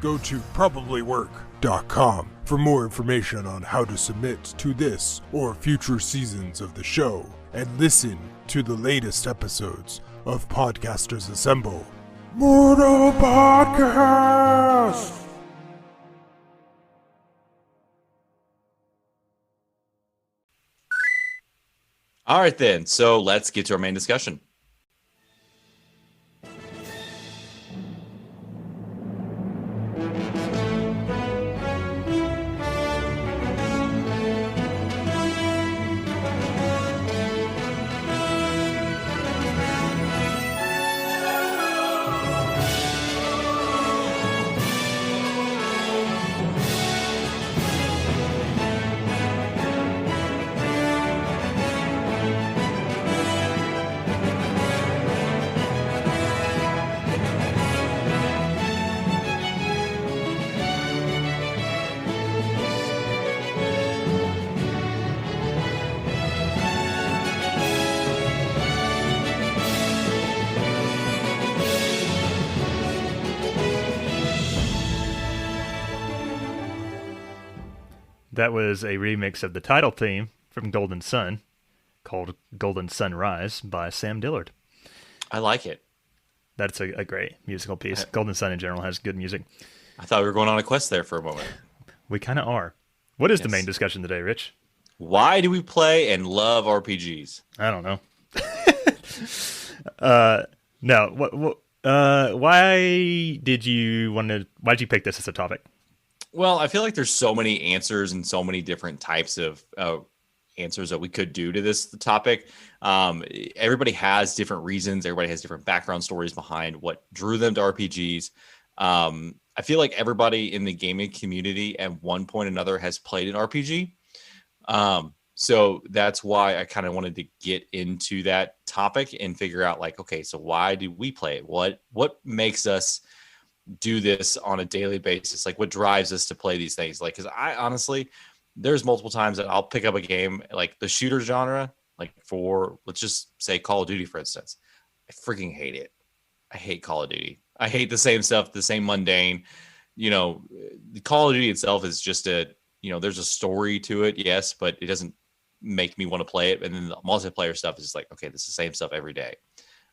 go to probablywork.com for more information on how to submit to this or future seasons of the show, and listen to the latest episodes of Podcasters Assemble. Mortal Podcast! All right, then. So let's get to our main discussion. That was a remix of the title theme from Golden Sun, called Golden Sunrise by Sam Dillard. I like it. That's a great musical piece. Golden Sun in general has good music. I thought we were going on a quest there for a moment. We kind of are. What is the main discussion today, Rich? Why do we play and love RPGs? I don't know. No. Why did you pick this as a topic? Well, I feel like there's so many answers and so many different types of answers that we could do to this topic. Everybody has different reasons. Everybody has different background stories behind what drew them to RPGs. I feel like everybody in the gaming community at one point or another has played an RPG. So that's why I kind of wanted to get into that topic and figure out, like, okay, so why do we play it? What makes us do this on a daily basis? Like, what drives us to play these things? Like, because I honestly, there's multiple times that I'll pick up a game, like the shooter genre, like for, let's just say Call of Duty, for instance. I freaking hate it. I hate Call of Duty. I hate the same stuff, the same mundane, the Call of Duty itself is just there's a story to it. Yes, but it doesn't make me want to play it. And then the multiplayer stuff is just like, okay, this is the same stuff every day.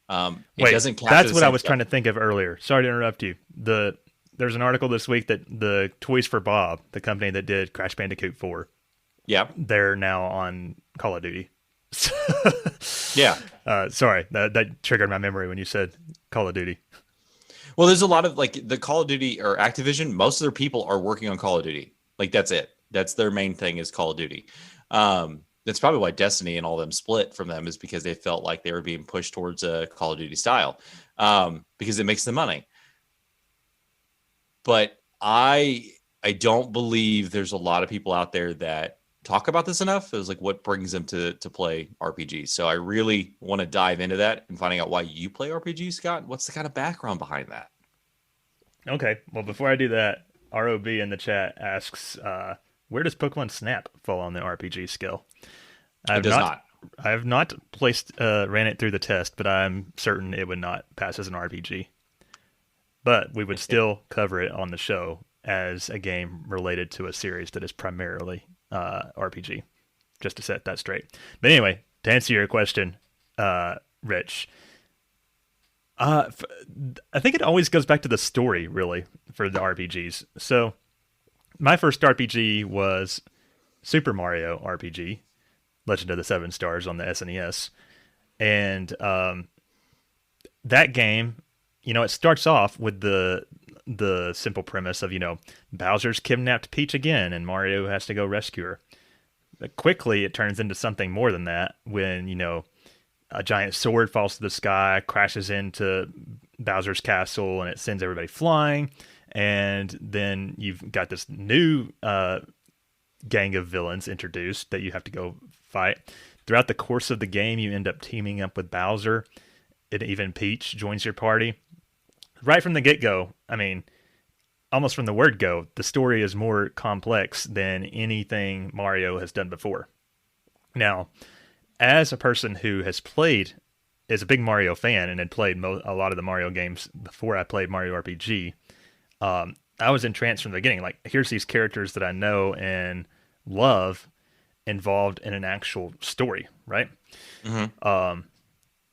It doesn't capture that's what I was stuff. trying to think of earlier. Sorry to interrupt you. There's an article this week that the Toys for Bob, the company that did Crash Bandicoot 4, yeah, they're now on Call of Duty. Yeah. Sorry, that triggered my memory when you said Call of Duty. Well, there's a lot of, like, the Call of Duty or Activision, most of their people are working on Call of Duty. Like, that's it. That's their main thing, is Call of Duty. That's probably why Destiny and all them split from them, is because they felt like they were being pushed towards a Call of Duty style, because it makes them money. But I don't believe there's a lot of people out there that talk about this enough. It was like, what brings them to play RPGs? So I really want to dive into that and finding out why you play RPGs, Scott. What's the kind of background behind that? Okay. Well, before I do that, ROB in the chat asks, where does Pokemon Snap fall on the RPG scale? It does not. I have not ran it through the test, but I'm certain it would not pass as an RPG. But we would still cover it on the show as a game related to a series that is primarily RPG, just to set that straight. But anyway, to answer your question, Rich, I think it always goes back to the story, really, for the RPGs. So my first RPG was Super Mario RPG, Legend of the Seven Stars on the SNES. And that game, it starts off with the simple premise of, Bowser's kidnapped Peach again and Mario has to go rescue her. But quickly, it turns into something more than that when, a giant sword falls to the sky, crashes into Bowser's castle, and it sends everybody flying. And then you've got this new gang of villains introduced that you have to go fight. Throughout the course of the game, you end up teaming up with Bowser, and even Peach joins your party. Right from the get-go, almost from the word go, the story is more complex than anything Mario has done before. Now, as a person who is a big Mario fan and had played a lot of the Mario games before I played Mario RPG, I was entranced from the beginning. Like, here's these characters that I know and love involved in an actual story, right? Now,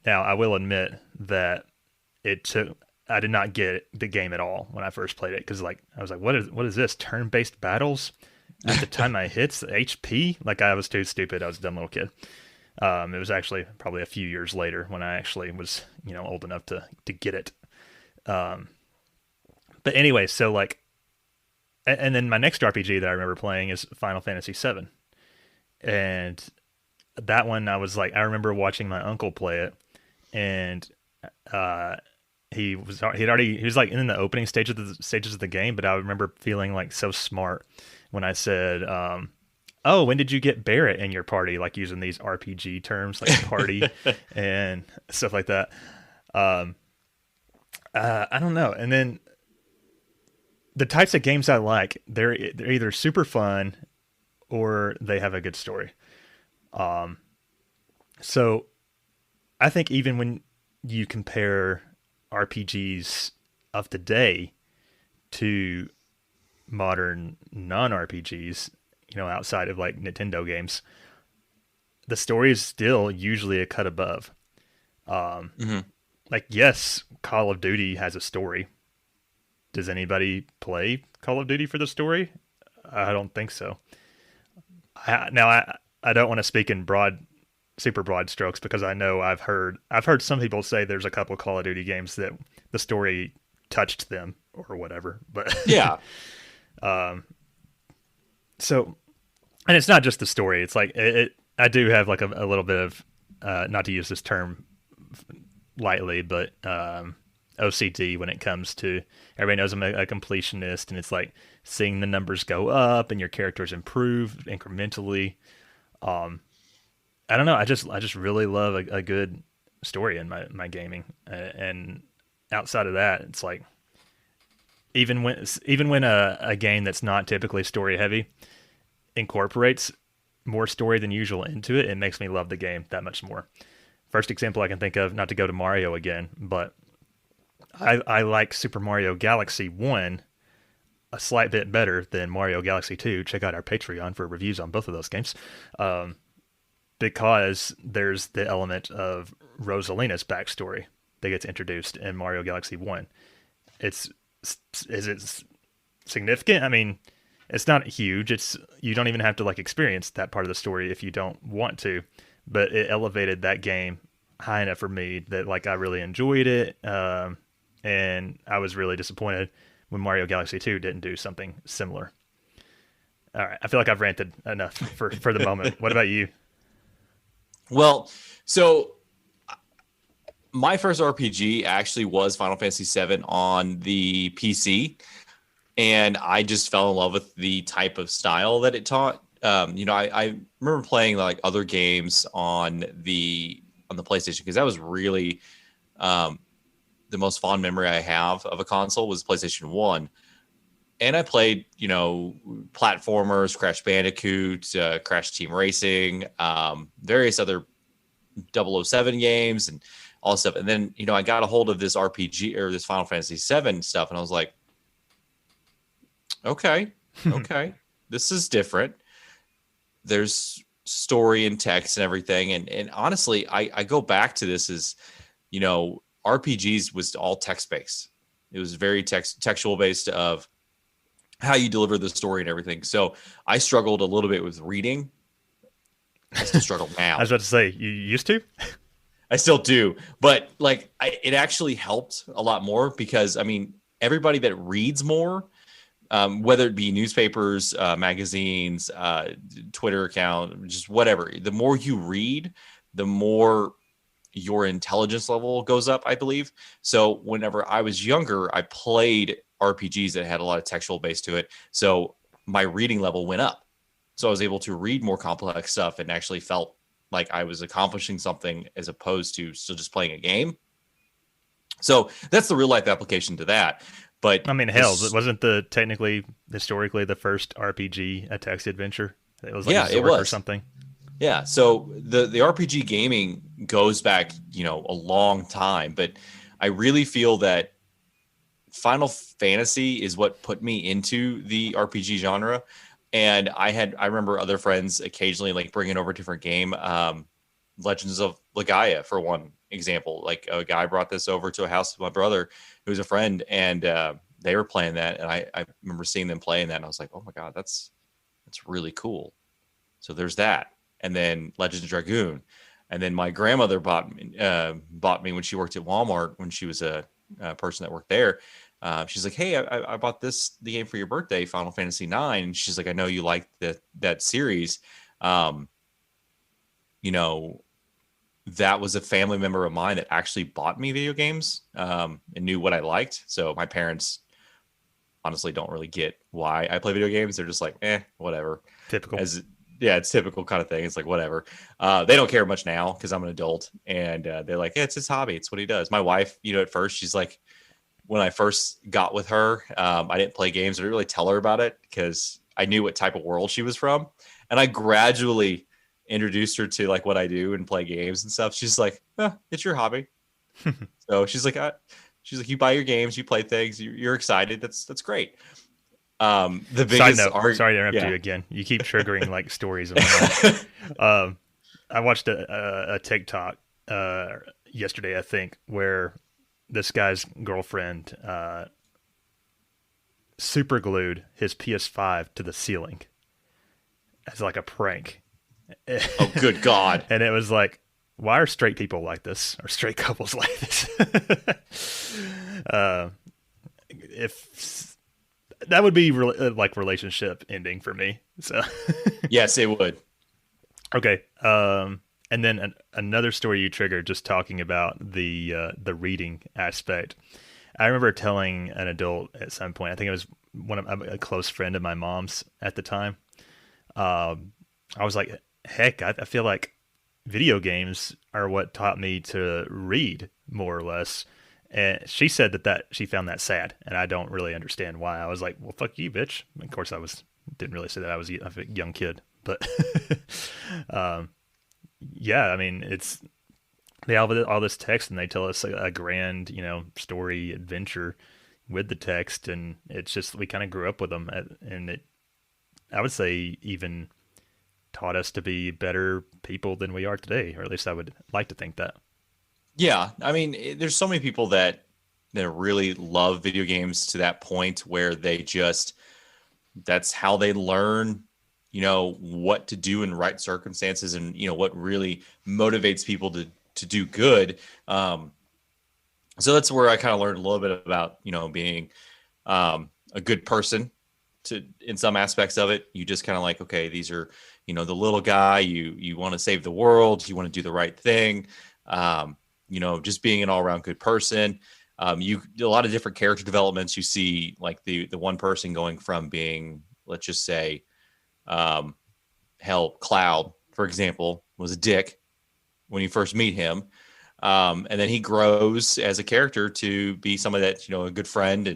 I will admit that I did not get the game at all when I first played it, because like I was like, what is this? Turn-based battles? At the time I hits the HP? Like, I was too stupid. I was a dumb little kid. It was actually probably a few years later when I actually was, old enough to get it. But anyway, so like, and then my next RPG that I remember playing is Final Fantasy VII. And that one, I remember watching my uncle play it, and he was like in the opening stages of the game, but I remember feeling like so smart when I said, "Oh, when did you get Barrett in your party?" Like, using these RPG terms like party and stuff like that. I don't know. And then the types of games I like, they're either super fun or they have a good story. So I think even when you compare RPGs of today to modern non-RPGs, outside of like Nintendo games, the story is still usually a cut above. Like, yes, Call of Duty has a story. Does anybody play Call of Duty for the story? I don't think so. I don't want to speak in super broad strokes, because I know I've heard some people say there's a couple of Call of Duty games that the story touched them or whatever. But yeah. So, and it's not just the story. It's like I do have like a little bit of not to use this term lightly, but OCD when it comes to, everybody knows I'm a completionist, and it's like seeing the numbers go up and your characters improve incrementally. I don't know. I just really love a good story in my gaming, and outside of that, it's like even when a game that's not typically story heavy incorporates more story than usual into it, it makes me love the game that much more. First example I can think of, not to go to Mario again, but I like Super Mario Galaxy 1 a slight bit better than Mario Galaxy 2. Check out our Patreon for reviews on both of those games. Because there's the element of Rosalina's backstory that gets introduced in Mario Galaxy 1. Is it significant? I mean, it's not huge. You don't even have to like experience that part of the story if you don't want to, but it elevated that game high enough for me that like I really enjoyed it, and I was really disappointed when Mario Galaxy 2 didn't do something similar. All right, I feel like I've ranted enough for the moment. What about you? Well, so my first RPG actually was Final Fantasy VII on the PC, and I just fell in love with the type of style that it taught. I remember playing like other games on the PlayStation, because that was really the most fond memory I have of a console was PlayStation 1. And I played, platformers, Crash Bandicoot, Crash Team Racing, various other 007 games and all stuff. And then, I got a hold of this RPG or this Final Fantasy VII stuff, and I was like, okay, this is different. There's story and text and everything. And honestly, I go back to this as, RPGs was all text-based. It was very textual based of how you deliver the story and everything. So I struggled a little bit with reading. I still struggle now. I was about to say, you used to? I still do. But it actually helped a lot more, because, everybody that reads more, whether it be newspapers, magazines, Twitter account, just whatever, the more you read, the more your intelligence level goes up, I believe. So whenever I was younger, I played RPGs that had a lot of textual base to it. So my reading level went up. So I was able to read more complex stuff and actually felt like I was accomplishing something as opposed to still just playing a game. So that's the real life application to that. But wasn't technically historically the first RPG a text adventure? It was like it was or something. Yeah, so the RPG gaming goes back, a long time, but I really feel that Final Fantasy is what put me into the RPG genre. And I remember other friends occasionally like bringing over a different game. Legends of Legaia, for one example. Like a guy brought this over to a house with my brother, who's a friend, and they were playing that. And I remember seeing them playing that, and I was like, oh my God, that's really cool. So there's that. And then Legends of Dragoon. And then my grandmother bought me when she worked at Walmart, when she was a person that worked there. She's like, hey, I bought the game for your birthday, Final Fantasy IX. And she's like, I know you like that series. You know, that was a family member of mine that actually bought me video games and knew what I liked. So my parents honestly don't really get why I play video games. They're just like, whatever. Typical. Yeah, it's typical kind of thing. It's like, whatever. They don't care much now because I'm an adult, and they're like, yeah, it's his hobby. It's what he does. My wife, at first she's like, when I first got with her, I didn't play games. I didn't really tell her about it because I knew what type of world she was from. And I gradually introduced her to like what I do and play games and stuff. She's like, it's your hobby. So she's like, you buy your games, you play things, you're excited. That's great. The biggest Side note, sorry to interrupt you again. You keep triggering like stories. I watched a TikTok yesterday, I think, where this guy's girlfriend super glued his PS5 to the ceiling as like a prank. Oh, good God. And it was like, why are straight people like this? Or straight couples like this? If that would be like relationship ending for me. So yes, it would. Okay. And then another story you triggered, just talking about the reading aspect. I remember telling an adult at some point, I think it was a close friend of my mom's at the time. I was like, heck, I feel like video games are what taught me to read, more or less. And she said that she found that sad, and I don't really understand why. I was like, well, fuck you, bitch. Of course, didn't really say that. I was a young kid, but yeah, I mean, they have all this text, and they tell us a grand, story adventure with the text, and it's just, we kind of grew up with them, and I would say even taught us to be better people than we are today, or at least I would like to think that. Yeah, I mean, there's so many people that really love video games to that point where that's how they learn, what to do in right circumstances, and what really motivates people to do good. So that's where I kind of learned a little bit about being a good person in some aspects of it. You just kind of like, okay, these are the little guy, you want to save the world, you want to do the right thing, just being an all-around good person. You do a lot of different character developments. You see like the one person going from being, let's just say, Cloud, for example, was a dick when you first meet him. And then he grows as a character to be somebody that, a good friend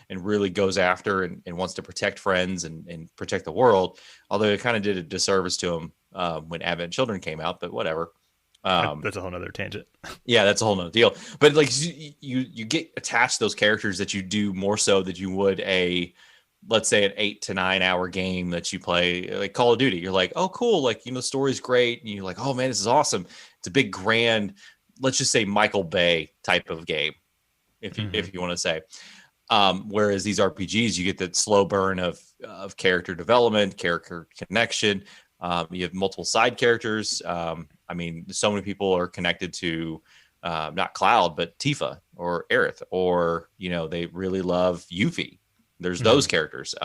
and really goes after and wants to protect friends and protect the world. Although it kind of did a disservice to him when Advent Children came out, but whatever. That's a whole nother tangent. Yeah, that's a whole nother deal. But like you get attached to those characters that you do more so than you would let's say an 8 to 9 hour game that you play, like Call of Duty. You're like, oh, cool. Like, the story's great. And you're like, oh man, this is awesome. It's a big, grand, let's just say Michael Bay type of game, if you want to say. Whereas these RPGs, you get that slow burn of character development, character connection. You have multiple side characters. I mean, so many people are connected to not Cloud, but Tifa or Aerith, or they really love Yuffie. There's those characters.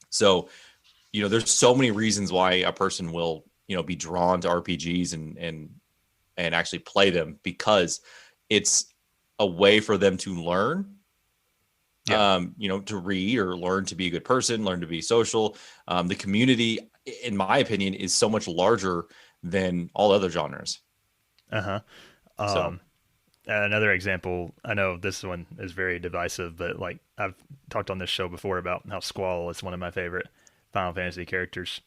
So there's so many reasons why a person will be drawn to RPGs and actually play them, because it's a way for them to learn. To read or learn to be a good person, learn to be social. The community, in my opinion, is so much larger than all other genres. Another example, I know this one is very divisive, but like I've talked on this show before about how Squall is one of my favorite Final Fantasy characters.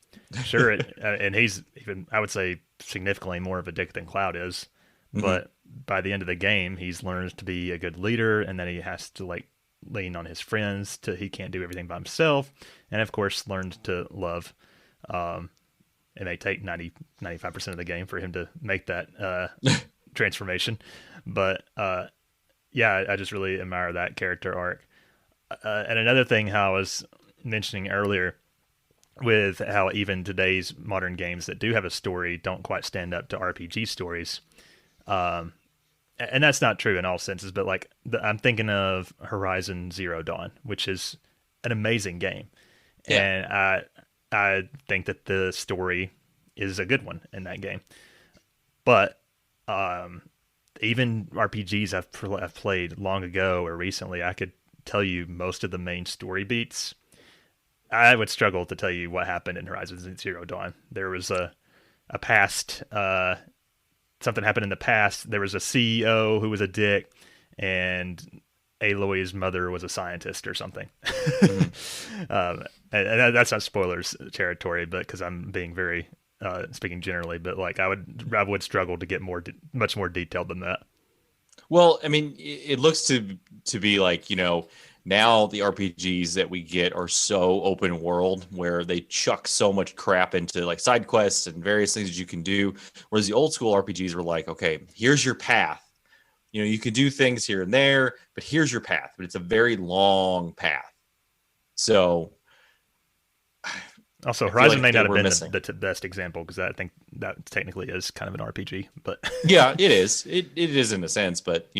Sure, and he's even, I would say, significantly more of a dick than Cloud is, but by the end of the game, he's learned to be a good leader, and then he has to like lean on his friends to he can't do everything by himself, and of course learned to love. It may take 95% of the game for him to make that transformation, but yeah, I just really admire that character arc. And another thing how I was mentioning earlier with how even today's modern games that do have a story don't quite stand up to RPG stories. And that's not true in all senses, but like I'm thinking of Horizon Zero Dawn, which is an amazing game. Yeah. And I think that the story is a good one in that game. But even RPGs I've played long ago or recently, I could tell you most of the main story beats. I would struggle to tell you what happened in Horizon Zero Dawn. There was a past, something happened in the past. There was a CEO who was a dick, and Aloy's mother was a scientist or something. And that's not spoilers territory, but because I'm being very speaking generally, but like I would struggle to get much more detailed than that. Well, I mean, it looks to be like, now the RPGs that we get are so open world where they chuck so much crap into like side quests and various things that you can do. Whereas the old school RPGs were like, okay, here's your path. You can do things here and there, but here's your path. But it's a very long path. So also, Horizon may not have been the best example because I think that technically is kind of an RPG. But yeah, it is. It is in a sense, but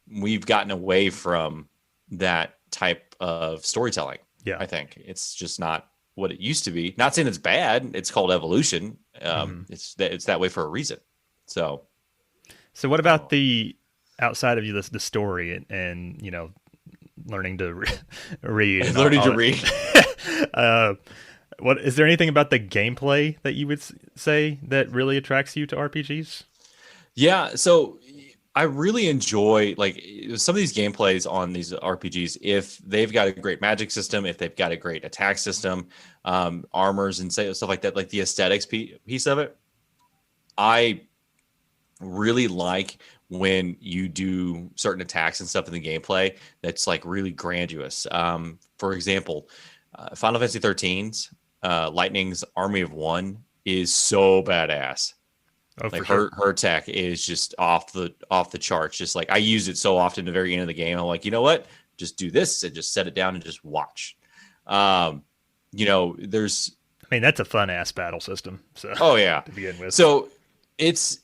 we've gotten away from that type of storytelling. Yeah, I think it's just not what it used to be. Not saying it's bad. It's called evolution. It's that way for a reason. So what about the outside of the story and learning to read and learning to read? What is there anything about the gameplay that you would say that really attracts you to RPGs? Yeah, so I really enjoy like some of these gameplays on these RPGs. If they've got a great magic system, if they've got a great attack system, armors and stuff like that, like the aesthetics piece of it, I really like when you do certain attacks and stuff in the gameplay that's like really grandiose. For example, Final Fantasy 13's Lightning's Army of One is so badass. Oh, like sure. her attack is just off the charts. Just like I use it so often at the very end of the game. I'm like, you know what? Just do this and just set it down and just watch. There's. I mean, that's a fun ass battle system. So. Oh yeah. To begin with. So it's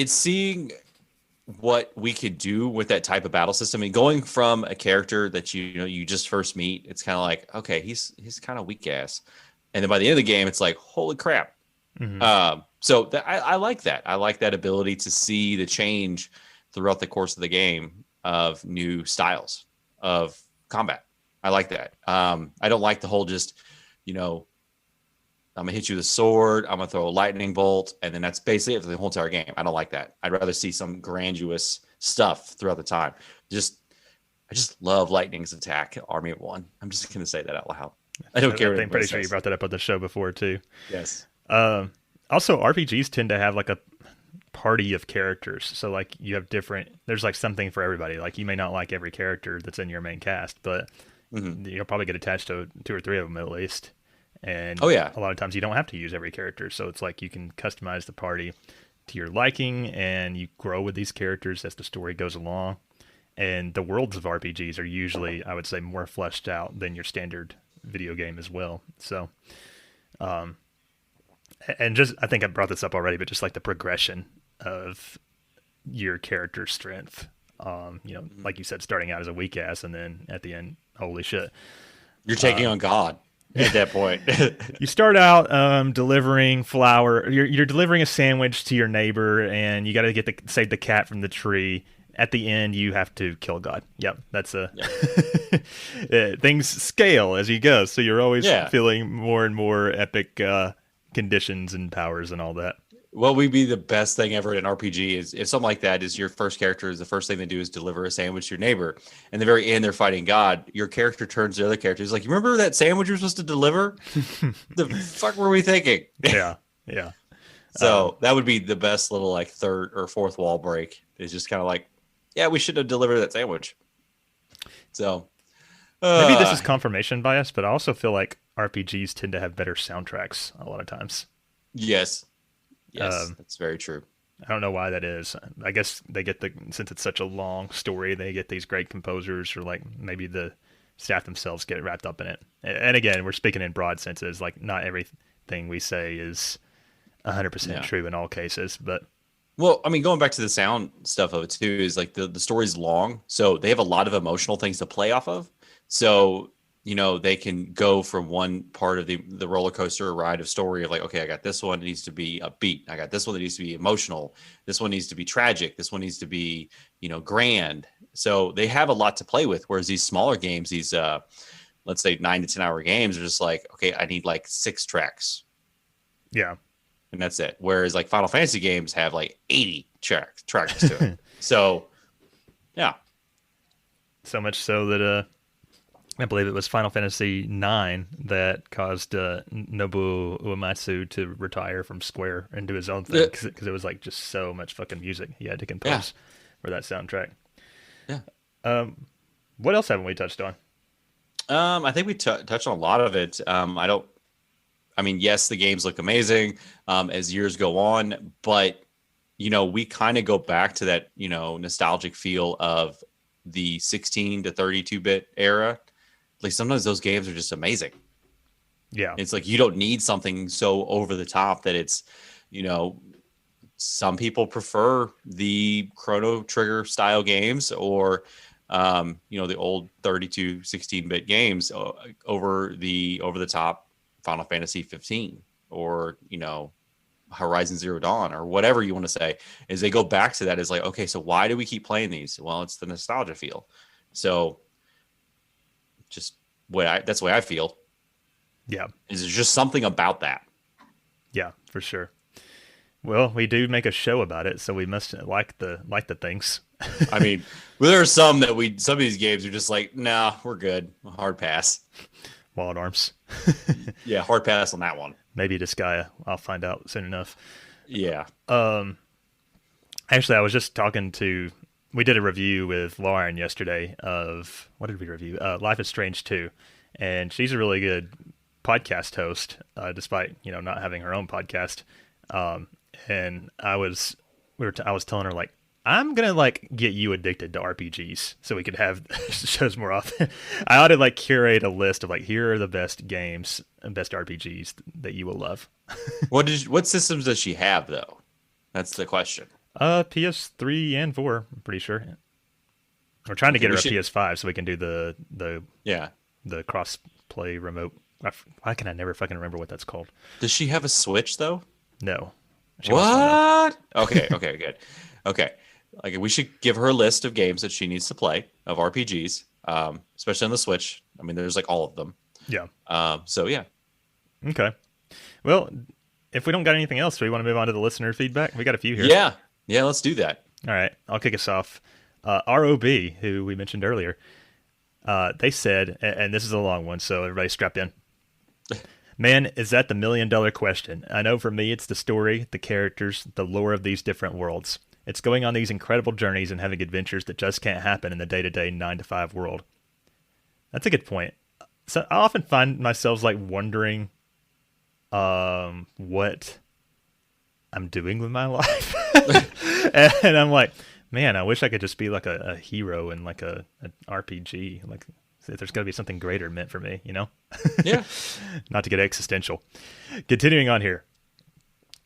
seeing what we could do with that type of battle system and going from a character that you just first meet. It's kind of like, okay, he's kind of weak ass, and then by the end of the game, it's like, holy crap. Mm-hmm. So I like that. I like that ability to see the change throughout the course of the game of new styles of combat. I like that. I don't like the whole just, I'm going to hit you with a sword, I'm going to throw a lightning bolt, and then that's basically it for the whole entire game. I don't like that. I'd rather see some grandiose stuff throughout the time. I just love Lightning's attack, Army of One. I'm just going to say that out loud. I don't care. I'm pretty sure you brought that up on the show before, too. Yes. Also, RPGs tend to have like a party of characters. So like you have there's like something for everybody. Like you may not like every character that's in your main cast, but you'll probably get attached to 2 or 3 of them at least. And oh yeah, a lot of times you don't have to use every character. So it's like you can customize the party to your liking and you grow with these characters as the story goes along. And the worlds of RPGs are usually, I would say, more fleshed out than your standard video game as well. So, and just, I think I brought this up already, but just like the progression of your character's strength, like you said, starting out as a weak ass and then at the end, holy shit. You're taking on God at that point. You start out delivering flour. You're delivering a sandwich to your neighbor and you got to save the cat from the tree. At the end, you have to kill God. Yep, that's things scale as you go. So you're always feeling more and more epic conditions and powers and all that. What would be the best thing ever in an RPG is if something like that is your first character is the first thing they do is deliver a sandwich to your neighbor. And the very end, they're fighting God. Your character turns to the other character. He's like, you remember that sandwich you were supposed to deliver? The fuck were we thinking? Yeah. So that would be the best little like third or fourth wall break. Is just kind of like, yeah, we should have delivered that sandwich. So maybe this is confirmation bias, but I also feel like RPGs tend to have better soundtracks a lot of times. Yes, that's very true. I don't know why that is. I guess they get since it's such a long story, they get these great composers, or like maybe the staff themselves get wrapped up in it. And again, we're speaking in broad senses. Like not everything we say is 100% true in all cases, but. Well, I mean, going back to the sound stuff of it too, is like the story's long, so they have a lot of emotional things to play off of. So, they can go from one part of the roller coaster ride of story of like, okay, I got this one that needs to be upbeat. I got this one that needs to be emotional. This one needs to be tragic. This one needs to be, grand. So they have a lot to play with. Whereas these smaller games, these, let's say 9 to 10 hour games are just like, okay, I need like 6 tracks. Yeah. And that's it. Whereas like Final Fantasy games have like 80 tracks to it. So, yeah. So much so that I believe it was Final Fantasy IX that caused Nobuo Uematsu to retire from Square and do his own thing because it was like just so much fucking music he had to compose for that soundtrack. Yeah. What else haven't we touched on? I think we touched on a lot of it. Yes, the games look amazing as years go on, but we kind of go back to that nostalgic feel of the 16 to 32-bit era. Like sometimes those games are just amazing. Yeah, it's like you don't need something so over the top that it's some people prefer the Chrono Trigger style games or the old 32 16-bit games over the top Final Fantasy 15 or Horizon Zero Dawn or whatever you want to say. Is they go back to that as like, okay, so why do we keep playing these? Well, it's the nostalgia feel. So just that's the way I feel. Yeah, is there just something about that? Yeah, for sure. Well, we do make a show about it, so we must like the things. I mean, there are some of these games are just like, nah, we're good. Hard pass. Wild Arms. Yeah, hard pass on that one. Maybe Disgaea. I'll find out soon enough. Yeah. Actually, I was just we did a review with Lauren yesterday of, what did we review? Life is Strange 2. And she's a really good podcast host, despite, not having her own podcast. And I was telling her, like, I'm going to, like, get you addicted to RPGs so we could have shows more often. I ought to, like, curate a list of, like, here are the best games and best RPGs that you will love. What systems does she have, though? That's the question. PS3 and 4, I'm pretty sure. We're trying to get her a PS5 so we can do the cross-play remote. Why can I never fucking remember what that's called? Does she have a Switch, though? No. What? Okay, good. Okay. Like, we should give her a list of games that she needs to play, of RPGs, especially on the Switch. I mean, there's, like, all of them. Yeah. So, yeah. Okay. Well, if we don't got anything else, do we want to move on to the listener feedback? We got a few here. Yeah, let's do that. All right, I'll kick us off. ROB, who we mentioned earlier, they said, and this is a long one, so everybody strap in. Man, is that the $1 million question? I know for me, it's the story, the characters, the lore of these different worlds. It's going on these incredible journeys and having adventures that just can't happen in the day-to-day 9-to-5 world. That's a good point. So I often find myself like wondering what I'm doing with my life. And I'm like, man, I wish I could just be like a hero in like an RPG. Like, there's got to be something greater meant for me, Yeah. Not to get existential. Continuing on here.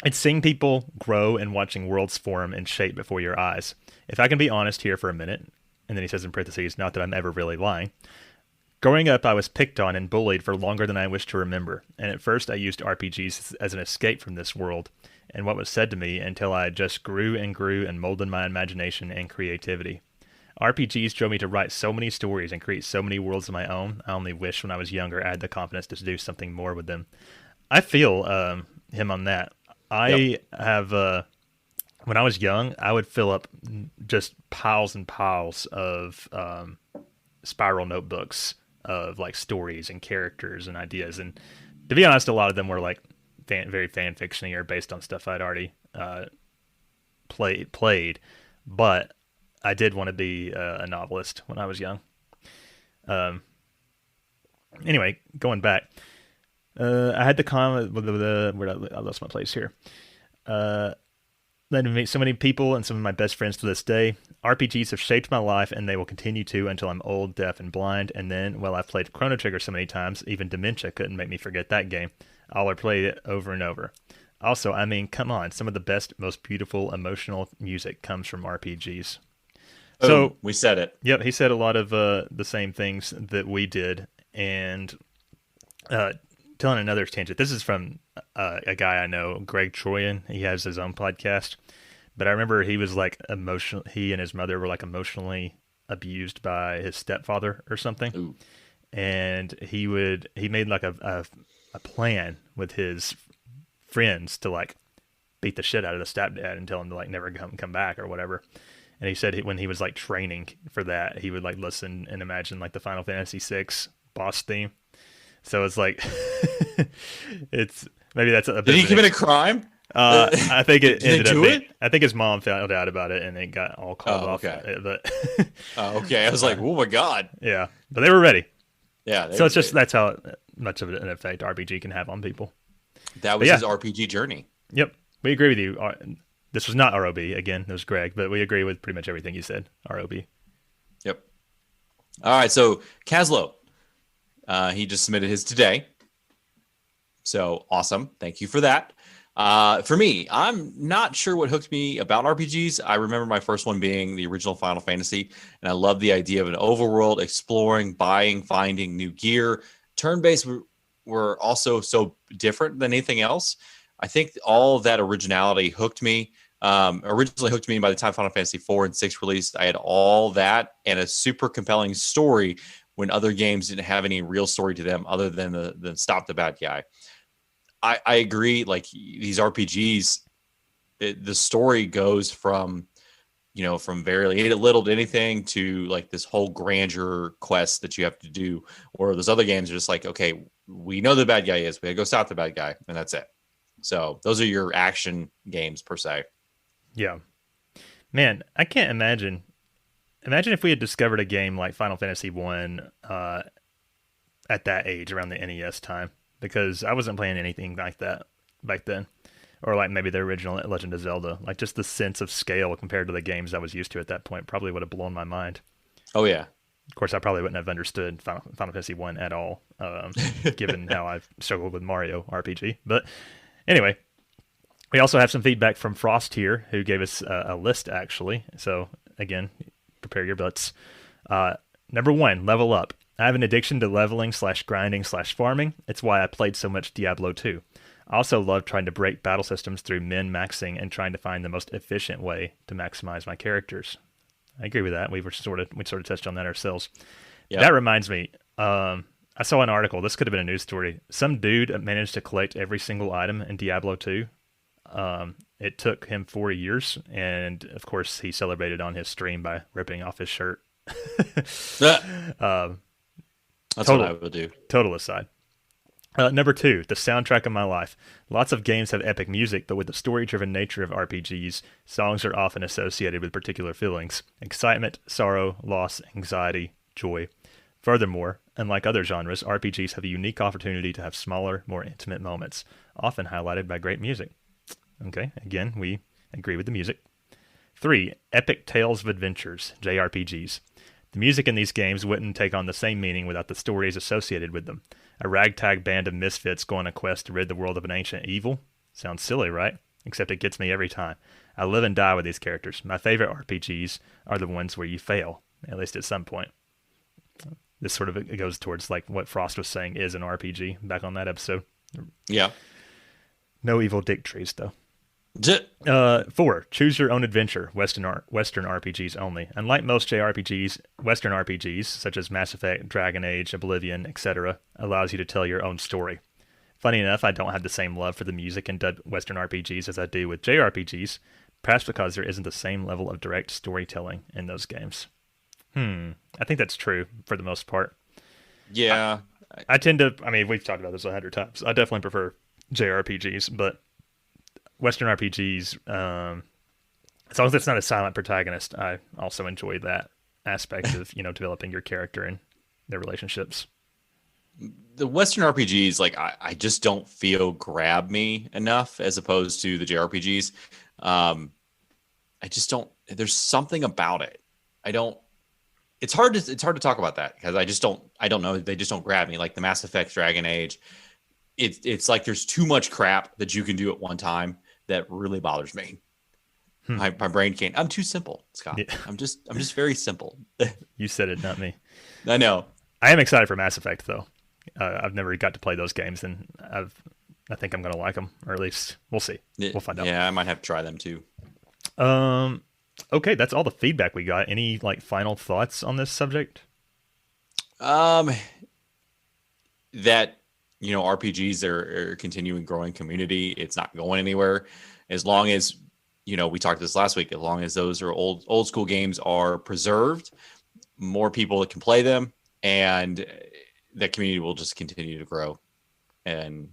It's seeing people grow and watching worlds form and shape before your eyes. If I can be honest here for a minute, and then he says in parentheses, not that I'm ever really lying. Growing up, I was picked on and bullied for longer than I wish to remember, and at first I used RPGs as an escape from this world and what was said to me until I just grew and molded my imagination and creativity. RPGs drove me to write so many stories and create so many worlds of my own. I only wish when I was younger I had the confidence to do something more with them. I feel him on that. I have, when I was young, I would fill up just piles and piles of spiral notebooks of like stories and characters and ideas. And to be honest, a lot of them were like very fan fictiony or based on stuff I'd already played, but I did want to be a novelist when I was young. Anyway, going back, I had the comment with where I lost my place here. Led to meet so many people and some of my best friends to this day. RPGs have shaped my life, and they will continue to until I'm old, deaf, and blind. And then, well, I've played Chrono Trigger so many times, even dementia couldn't make me forget that game. I'll replay it over and over. Also, I mean, come on, some of the best, most beautiful, emotional music comes from RPGs. Boom, so we said it. Yep, he said a lot of the same things that we did, and telling another tangent. This is from a guy I know, Greg Troyan. He has his own podcast, but I remember he was like emotional. He and his mother were like emotionally abused by his stepfather or something. Ooh. And he made like a plan with his friends to like beat the shit out of the stepdad and tell him to like never come back or whatever. And he said when he was like training for that, he would like listen and imagine like the Final Fantasy VI boss theme. So it's like, it's maybe that's a bit. Did he commit a crime? I think it ended up. It? I think his mom found out about it and it got all called off. Okay. But Okay. I was like, oh my god. Yeah, but they were ready. Yeah. So it's just that's how much of an effect RPG can have on people. That was his RPG journey. Yep, we agree with you. This was not ROB again. It was Greg, but we agree with pretty much everything you said. ROB. Yep. All right. So Caslow. He just submitted his today. So awesome. Thank you for that. For me, I'm not sure what hooked me about RPGs. I remember my first one being the original Final Fantasy, and I love the idea of an overworld, exploring, buying, finding new gear. Turn-based were also so different than anything else. I think all of that originality hooked me. Originally hooked me by the time Final Fantasy 4 and 6 released. I had all that and a super compelling story when other games didn't have any real story to them other than the stop the bad guy. I agree. Like these RPGs, the story goes from very little to anything to like this whole grandeur quest that you have to do. Or those other games are just like, okay, we know the bad guy is, we gotta go stop the bad guy, and that's it. So those are your action games per se. Yeah, man, I can't imagine. Imagine if we had discovered a game like Final Fantasy 1 at that age, around the NES time, because I wasn't playing anything like that back then. Or like maybe the original Legend of Zelda. Like just the sense of scale compared to the games I was used to at that point probably would have blown my mind. Oh, yeah. Of course, I probably wouldn't have understood Final Fantasy 1 at all, given how I've struggled with Mario RPG. But anyway, we also have some feedback from Frost here, who gave us a list, actually. So again, prepare your butts. Number 1, level up. I have an addiction to leveling / grinding / farming. It's why I played so much Diablo 2. I also love trying to break battle systems through min-maxing and trying to find the most efficient way to maximize my characters. I agree with that. We sort of touched on that ourselves. Yep. That reminds me, I saw an article. This could have been a news story. Some dude managed to collect every single item in Diablo 2. It took him 4 years, and of course he celebrated on his stream by ripping off his shirt. That's what I would do. Total aside. Number 2, the soundtrack of my life. Lots of games have epic music, but with the story-driven nature of RPGs, songs are often associated with particular feelings: excitement, sorrow, loss, anxiety, joy. Furthermore, unlike other genres, RPGs have a unique opportunity to have smaller, more intimate moments, often highlighted by great music. Okay, again, we agree with the music. 3, epic tales of adventures, JRPGs. The music in these games wouldn't take on the same meaning without the stories associated with them. A ragtag band of misfits go on a quest to rid the world of an ancient evil? Sounds silly, right? Except it gets me every time. I live and die with these characters. My favorite RPGs are the ones where you fail, at least at some point. This sort of it goes towards like what Frost was saying is an RPG back on that episode. Yeah. No evil dick trees, though. 4, choose your own adventure, Western RPGs only. Unlike most JRPGs, Western RPGs, such as Mass Effect, Dragon Age, Oblivion, etc., allows you to tell your own story. Funny enough, I don't have the same love for the music in Western RPGs as I do with JRPGs, perhaps because there isn't the same level of direct storytelling in those games. I think that's true for the most part. Yeah. I tend to, I mean, we've talked about this 100 times. I definitely prefer JRPGs, but Western RPGs, as long as it's not a silent protagonist, I also enjoy that aspect of, developing your character and their relationships. The Western RPGs, like I just don't feel grab me enough as opposed to the JRPGs. I just don't. There's something about it. It's hard to talk about that because I don't know. They just don't grab me. Like the Mass Effect, Dragon Age. It's like there's too much crap that you can do at one time that really bothers me. My brain can't. I'm too simple, Scott. Yeah. I'm just very simple. You said it, not me. I know. I am excited for Mass Effect though. I've never got to play those games, and I think I'm gonna like them, or at least we'll see. We'll find out. Yeah, I might have to try them too. Okay, that's all the feedback we got. Any final thoughts on this subject? That RPGs are continuing growing community. It's not going anywhere as long as we talked this last week. As long as those are old school games are preserved, more people can play them, and that community will just continue to grow. And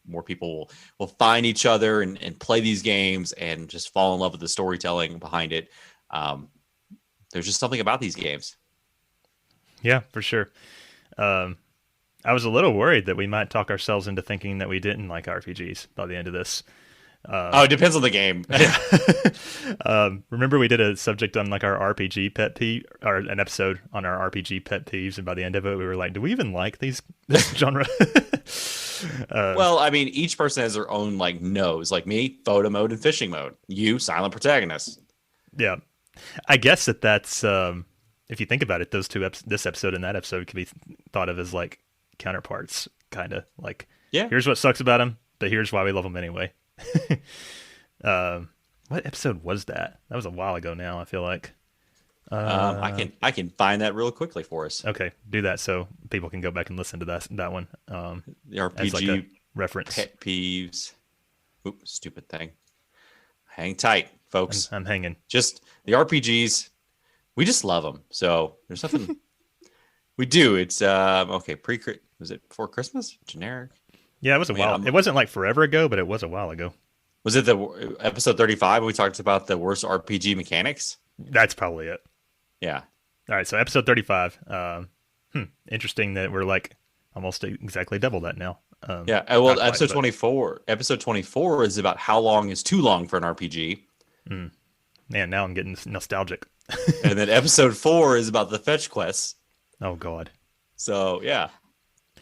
more people will find each other and play these games and just fall in love with the storytelling behind it. There's just something about these games. Yeah, for sure. I was a little worried that we might talk ourselves into thinking that we didn't like RPGs by the end of this. It depends on the game. Remember we did a subject on our RPG pet peeve, or an episode on our RPG pet peeves, and by the end of it we were like, do we even like this genre? Well, I mean, each person has their own nose. Like me, photo mode and fishing mode. You, silent protagonist. Yeah, I guess that's if you think about it, those two this episode and that episode could be thought of as counterparts, kind of yeah. Here's what sucks about them, but here's why we love them anyway. What episode was that? That was a while ago now, I feel like. I can find that real quickly for us. Okay, do that so people can go back and listen to that one. The RPG as a reference. Pet peeves. Oops, stupid thing. Hang tight, folks. I'm hanging. Just the RPGs, we just love them. So there's nothing we do. It's okay. Was it before Christmas? Generic. Yeah, it was a while. It wasn't forever ago, but it was a while ago. Was it the episode 35 when we talked about the worst RPG mechanics? That's probably it. Yeah. All right, so episode 35. Interesting that we're almost exactly double that now. Yeah, well, episode 24. Episode 24 is about how long is too long for an RPG. Man, now I'm getting nostalgic. And then episode 4 is about the fetch quests. Oh, God. So, yeah.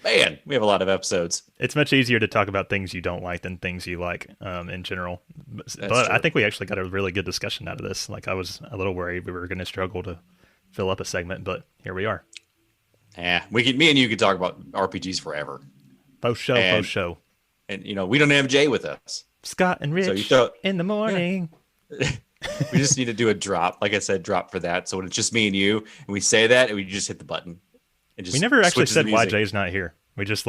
Man, we have a lot of episodes. It's much easier to talk about things you don't like than things you like in general. But true. I think we actually got a really good discussion out of this. I was a little worried we were going to struggle to fill up a segment, but here we are. Yeah, me and you could talk about RPGs forever. Post show. And, we don't have Jay with us. Scott and Rich in the morning. Yeah. We just need to do a drop. Like I said, drop for that. So when it's just me and you, and we say that, and we just hit the button. We never actually said why Jay's not here. We just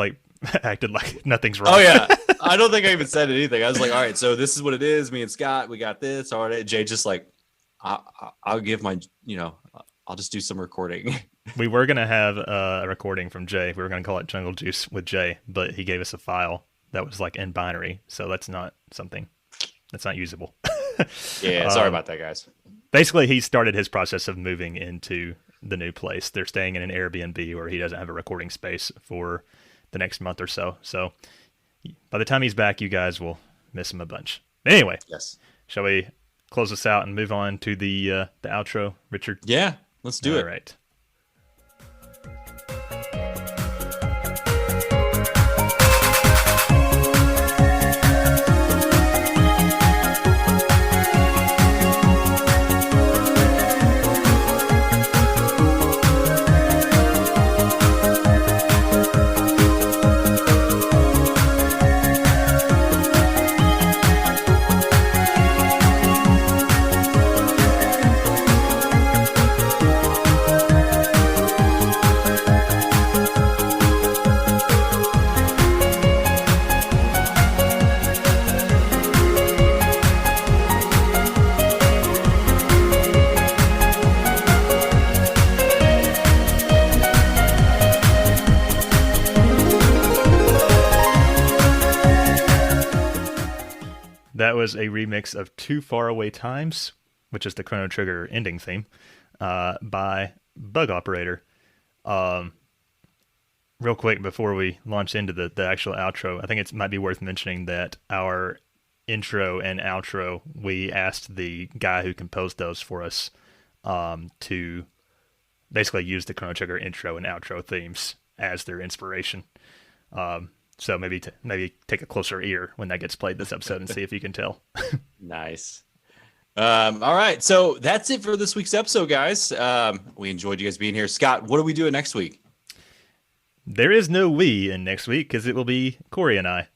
acted like nothing's wrong. Oh yeah, I don't think I even said anything. I was like, all right, so this is what it is. Me and Scott, we got this. All right, Jay just I'll give my, I'll just do some recording. We were gonna have a recording from Jay. We were gonna call it Jungle Juice with Jay, but he gave us a file that was in binary, so that's not something that's not usable. Yeah, sorry about that, guys. Basically, he started his process of moving into the new place. They're staying in an Airbnb where he doesn't have a recording space for the next month or so. So by the time he's back, you guys will miss him a bunch. Anyway, yes. Shall we close this out and move on to the outro, Richard? Yeah, let's do it. All right. that was a remix of Too Far Away Times, which is the Chrono Trigger ending theme, by Bug Operator. Real quick, before we launch into the actual outro, I think it might be worth mentioning that our intro and outro, we asked the guy who composed those for us to basically use the Chrono Trigger intro and outro themes as their inspiration. So maybe take a closer ear when that gets played this episode and see if you can tell. Nice. All right, so that's it for this week's episode, guys. We enjoyed you guys being here. Scott, what are we doing next week? There is no we in next week because it will be Corey and I.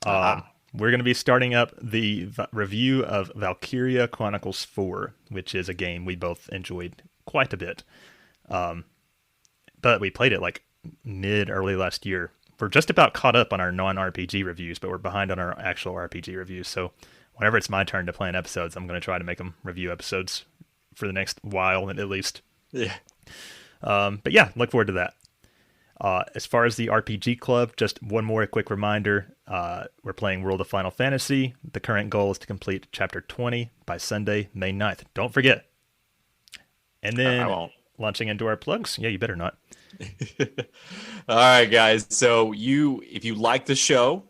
We're going to be starting up the review of Valkyria Chronicles 4, which is a game we both enjoyed quite a bit. But we played it like early last year. We're just about caught up on our non-RPG reviews, but we're behind on our actual RPG reviews. So whenever it's my turn to plan episodes, I'm going to try to make them review episodes for the next while at least. Yeah. But yeah, look forward to that. As far as the RPG Club, just one more quick reminder. We're playing World of Final Fantasy. The current goal is to complete Chapter 20 by Sunday, May 9th. Don't forget. And then I won't. Launching into our plugs. Yeah, you better not. All right, guys. So if you like the show,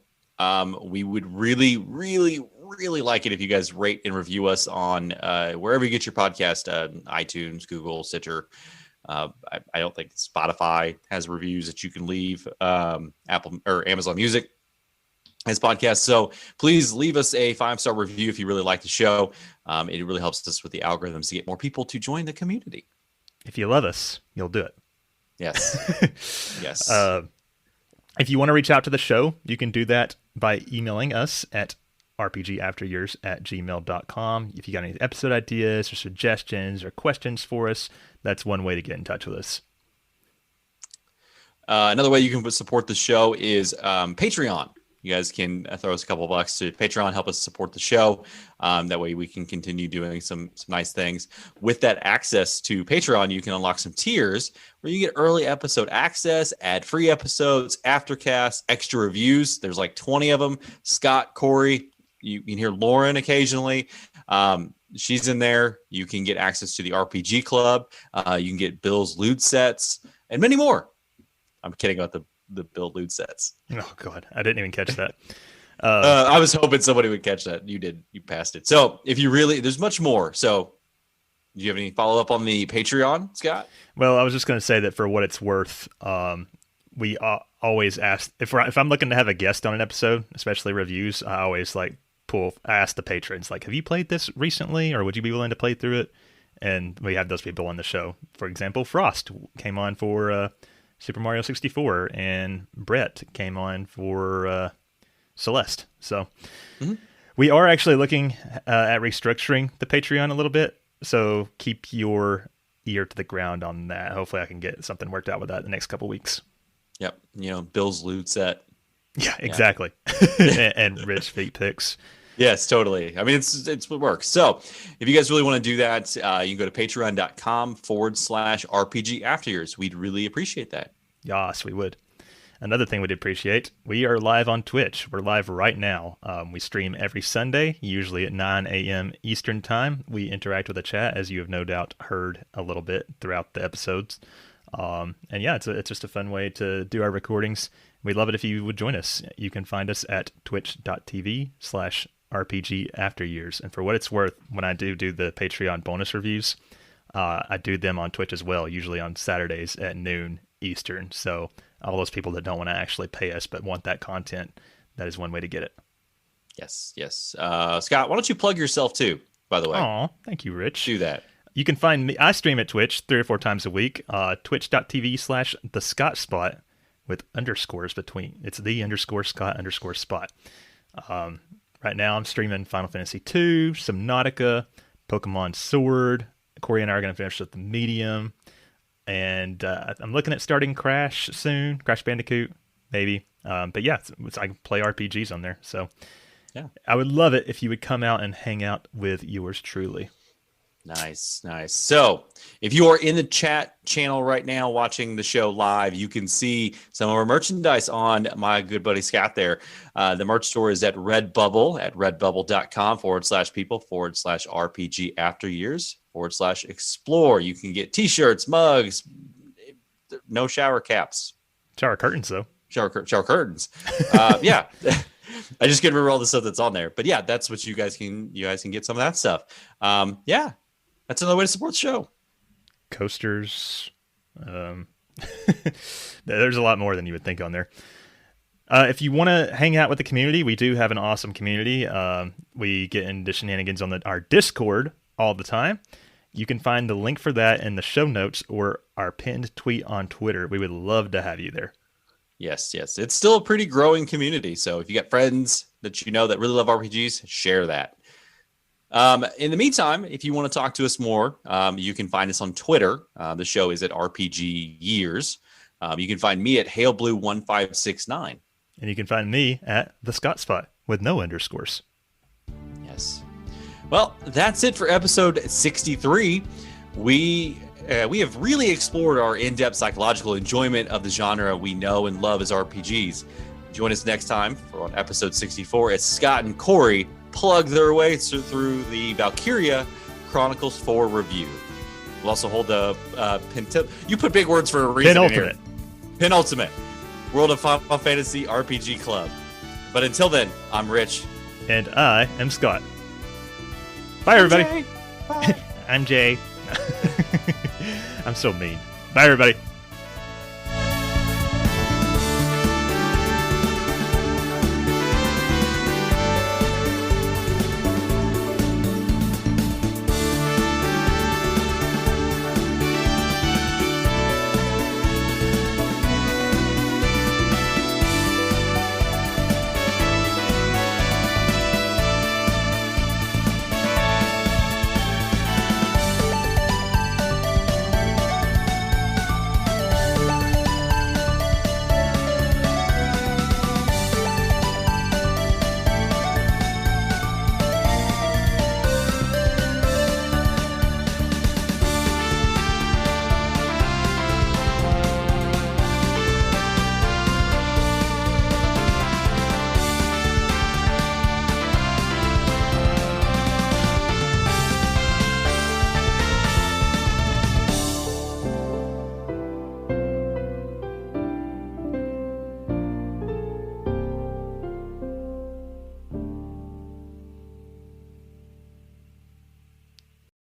we would really, really, really like it if you guys rate and review us on wherever you get your podcast, iTunes, Google, Stitcher. I don't think Spotify has reviews that you can leave. Apple or Amazon Music has podcasts. So please leave us a 5-star review if you really like the show. It really helps us with the algorithms to get more people to join the community. If you love us, you'll do it. Yes. Yes. If you want to reach out to the show, you can do that by emailing us at rpgafteryears@gmail.com. If you got any episode ideas or suggestions or questions for us, that's one way to get in touch with us. Another way you can support the show is Patreon. You guys can throw us a couple of bucks to Patreon, help us support the show. That way we can continue doing some nice things. With that access to Patreon, you can unlock some tiers where you get early episode access, ad-free episodes, aftercasts, extra reviews. There's like 20 of them. Scott, Corey, you can hear Lauren occasionally. She's in there. You can get access to the RPG Club. You can get Bill's loot sets and many more. I'm kidding about the build loot sets. Oh God, I didn't even catch that. I was hoping somebody would catch that. You did. You passed it. So if you there's much more. So do you have any follow up on the Patreon, Scott? Well, I was just going to say that for what it's worth, we always ask if I'm looking to have a guest on an episode, especially reviews. I always ask the patrons, like, have you played this recently, or would you be willing to play through it? And we have those people on the show. For example, Frost came on for Super Mario 64, and Brett came on for Celeste. So we are actually looking at restructuring the Patreon a little bit. So keep your ear to the ground on that. Hopefully I can get something worked out with that in the next couple weeks. Yep. Bill's loot set. Yeah, exactly. and rich feet picks. Yes, totally. I mean, it's what works. So if you guys really want to do that, you can go to patreon.com/RPG After Years. We'd really appreciate that. Yes, we would. Another thing we'd appreciate, we are live on Twitch. We're live right now. We stream every Sunday, usually at 9 a.m. Eastern Time. We interact with the chat, as you have no doubt heard a little bit throughout the episodes. And yeah, it's just a fun way to do our recordings. We'd love it if you would join us. You can find us at twitch.tv/RPG After Years. And for what it's worth, when I do the Patreon bonus reviews, I do them on Twitch as well, usually on Saturdays at noon Eastern. So all those people that don't want to actually pay us but want that content, that is one way to get it. Yes. Scott, why don't you plug yourself too, by the way? Oh, thank you, Rich. Do that. You can find me. I stream at Twitch 3 or 4 times a week. Twitch.tv/thescottspot with underscores between. It's _Scott_spot. Right now I'm streaming Final Fantasy II, Subnautica, Pokemon Sword. Corey and I are going to finish with the Medium. And I'm looking at starting Crash soon. Crash Bandicoot, maybe. But yeah, I can play RPGs on there. So yeah, I would love it if you would come out and hang out with yours truly. Nice. So if you are in the chat channel right now watching the show live, you can see some of our merchandise on my good buddy Scott there. The merch store is at Redbubble at redbubble.com/people/RPG after years/explore. You can get t-shirts, mugs, no shower caps. Shower curtains, though. Shower curtains. Yeah. I just can't remember all the stuff that's on there. But yeah, that's what you guys can get some of that stuff. Yeah. That's another way to support the show. Coasters. There's a lot more than you would think on there. If you want to hang out with the community, we do have an awesome community. We get into shenanigans on our Discord all the time. You can find the link for that in the show notes or our pinned tweet on Twitter. We would love to have you there. Yes. It's still a pretty growing community. So if you got friends that you know that really love RPGs, share that. In the meantime, if you want to talk to us more, you can find us on Twitter. The show is at RPG Years. You can find me at HaleBlue1569. And you can find me at The Scott Spot with no underscores. Yes. Well, that's it for episode 63. We have really explored our in-depth psychological enjoyment of the genre we know and love as RPGs. Join us next time for on episode 64 as Scott and Corey plug their way through the Valkyria Chronicles 4 review. We'll also hold the you put big words for a reason. Penultimate World of Final Fantasy RPG Club. But until then, I'm Rich. And I am Scott. Bye, everybody. Jay. Bye. I'm Jay. I'm so mean. Bye, everybody.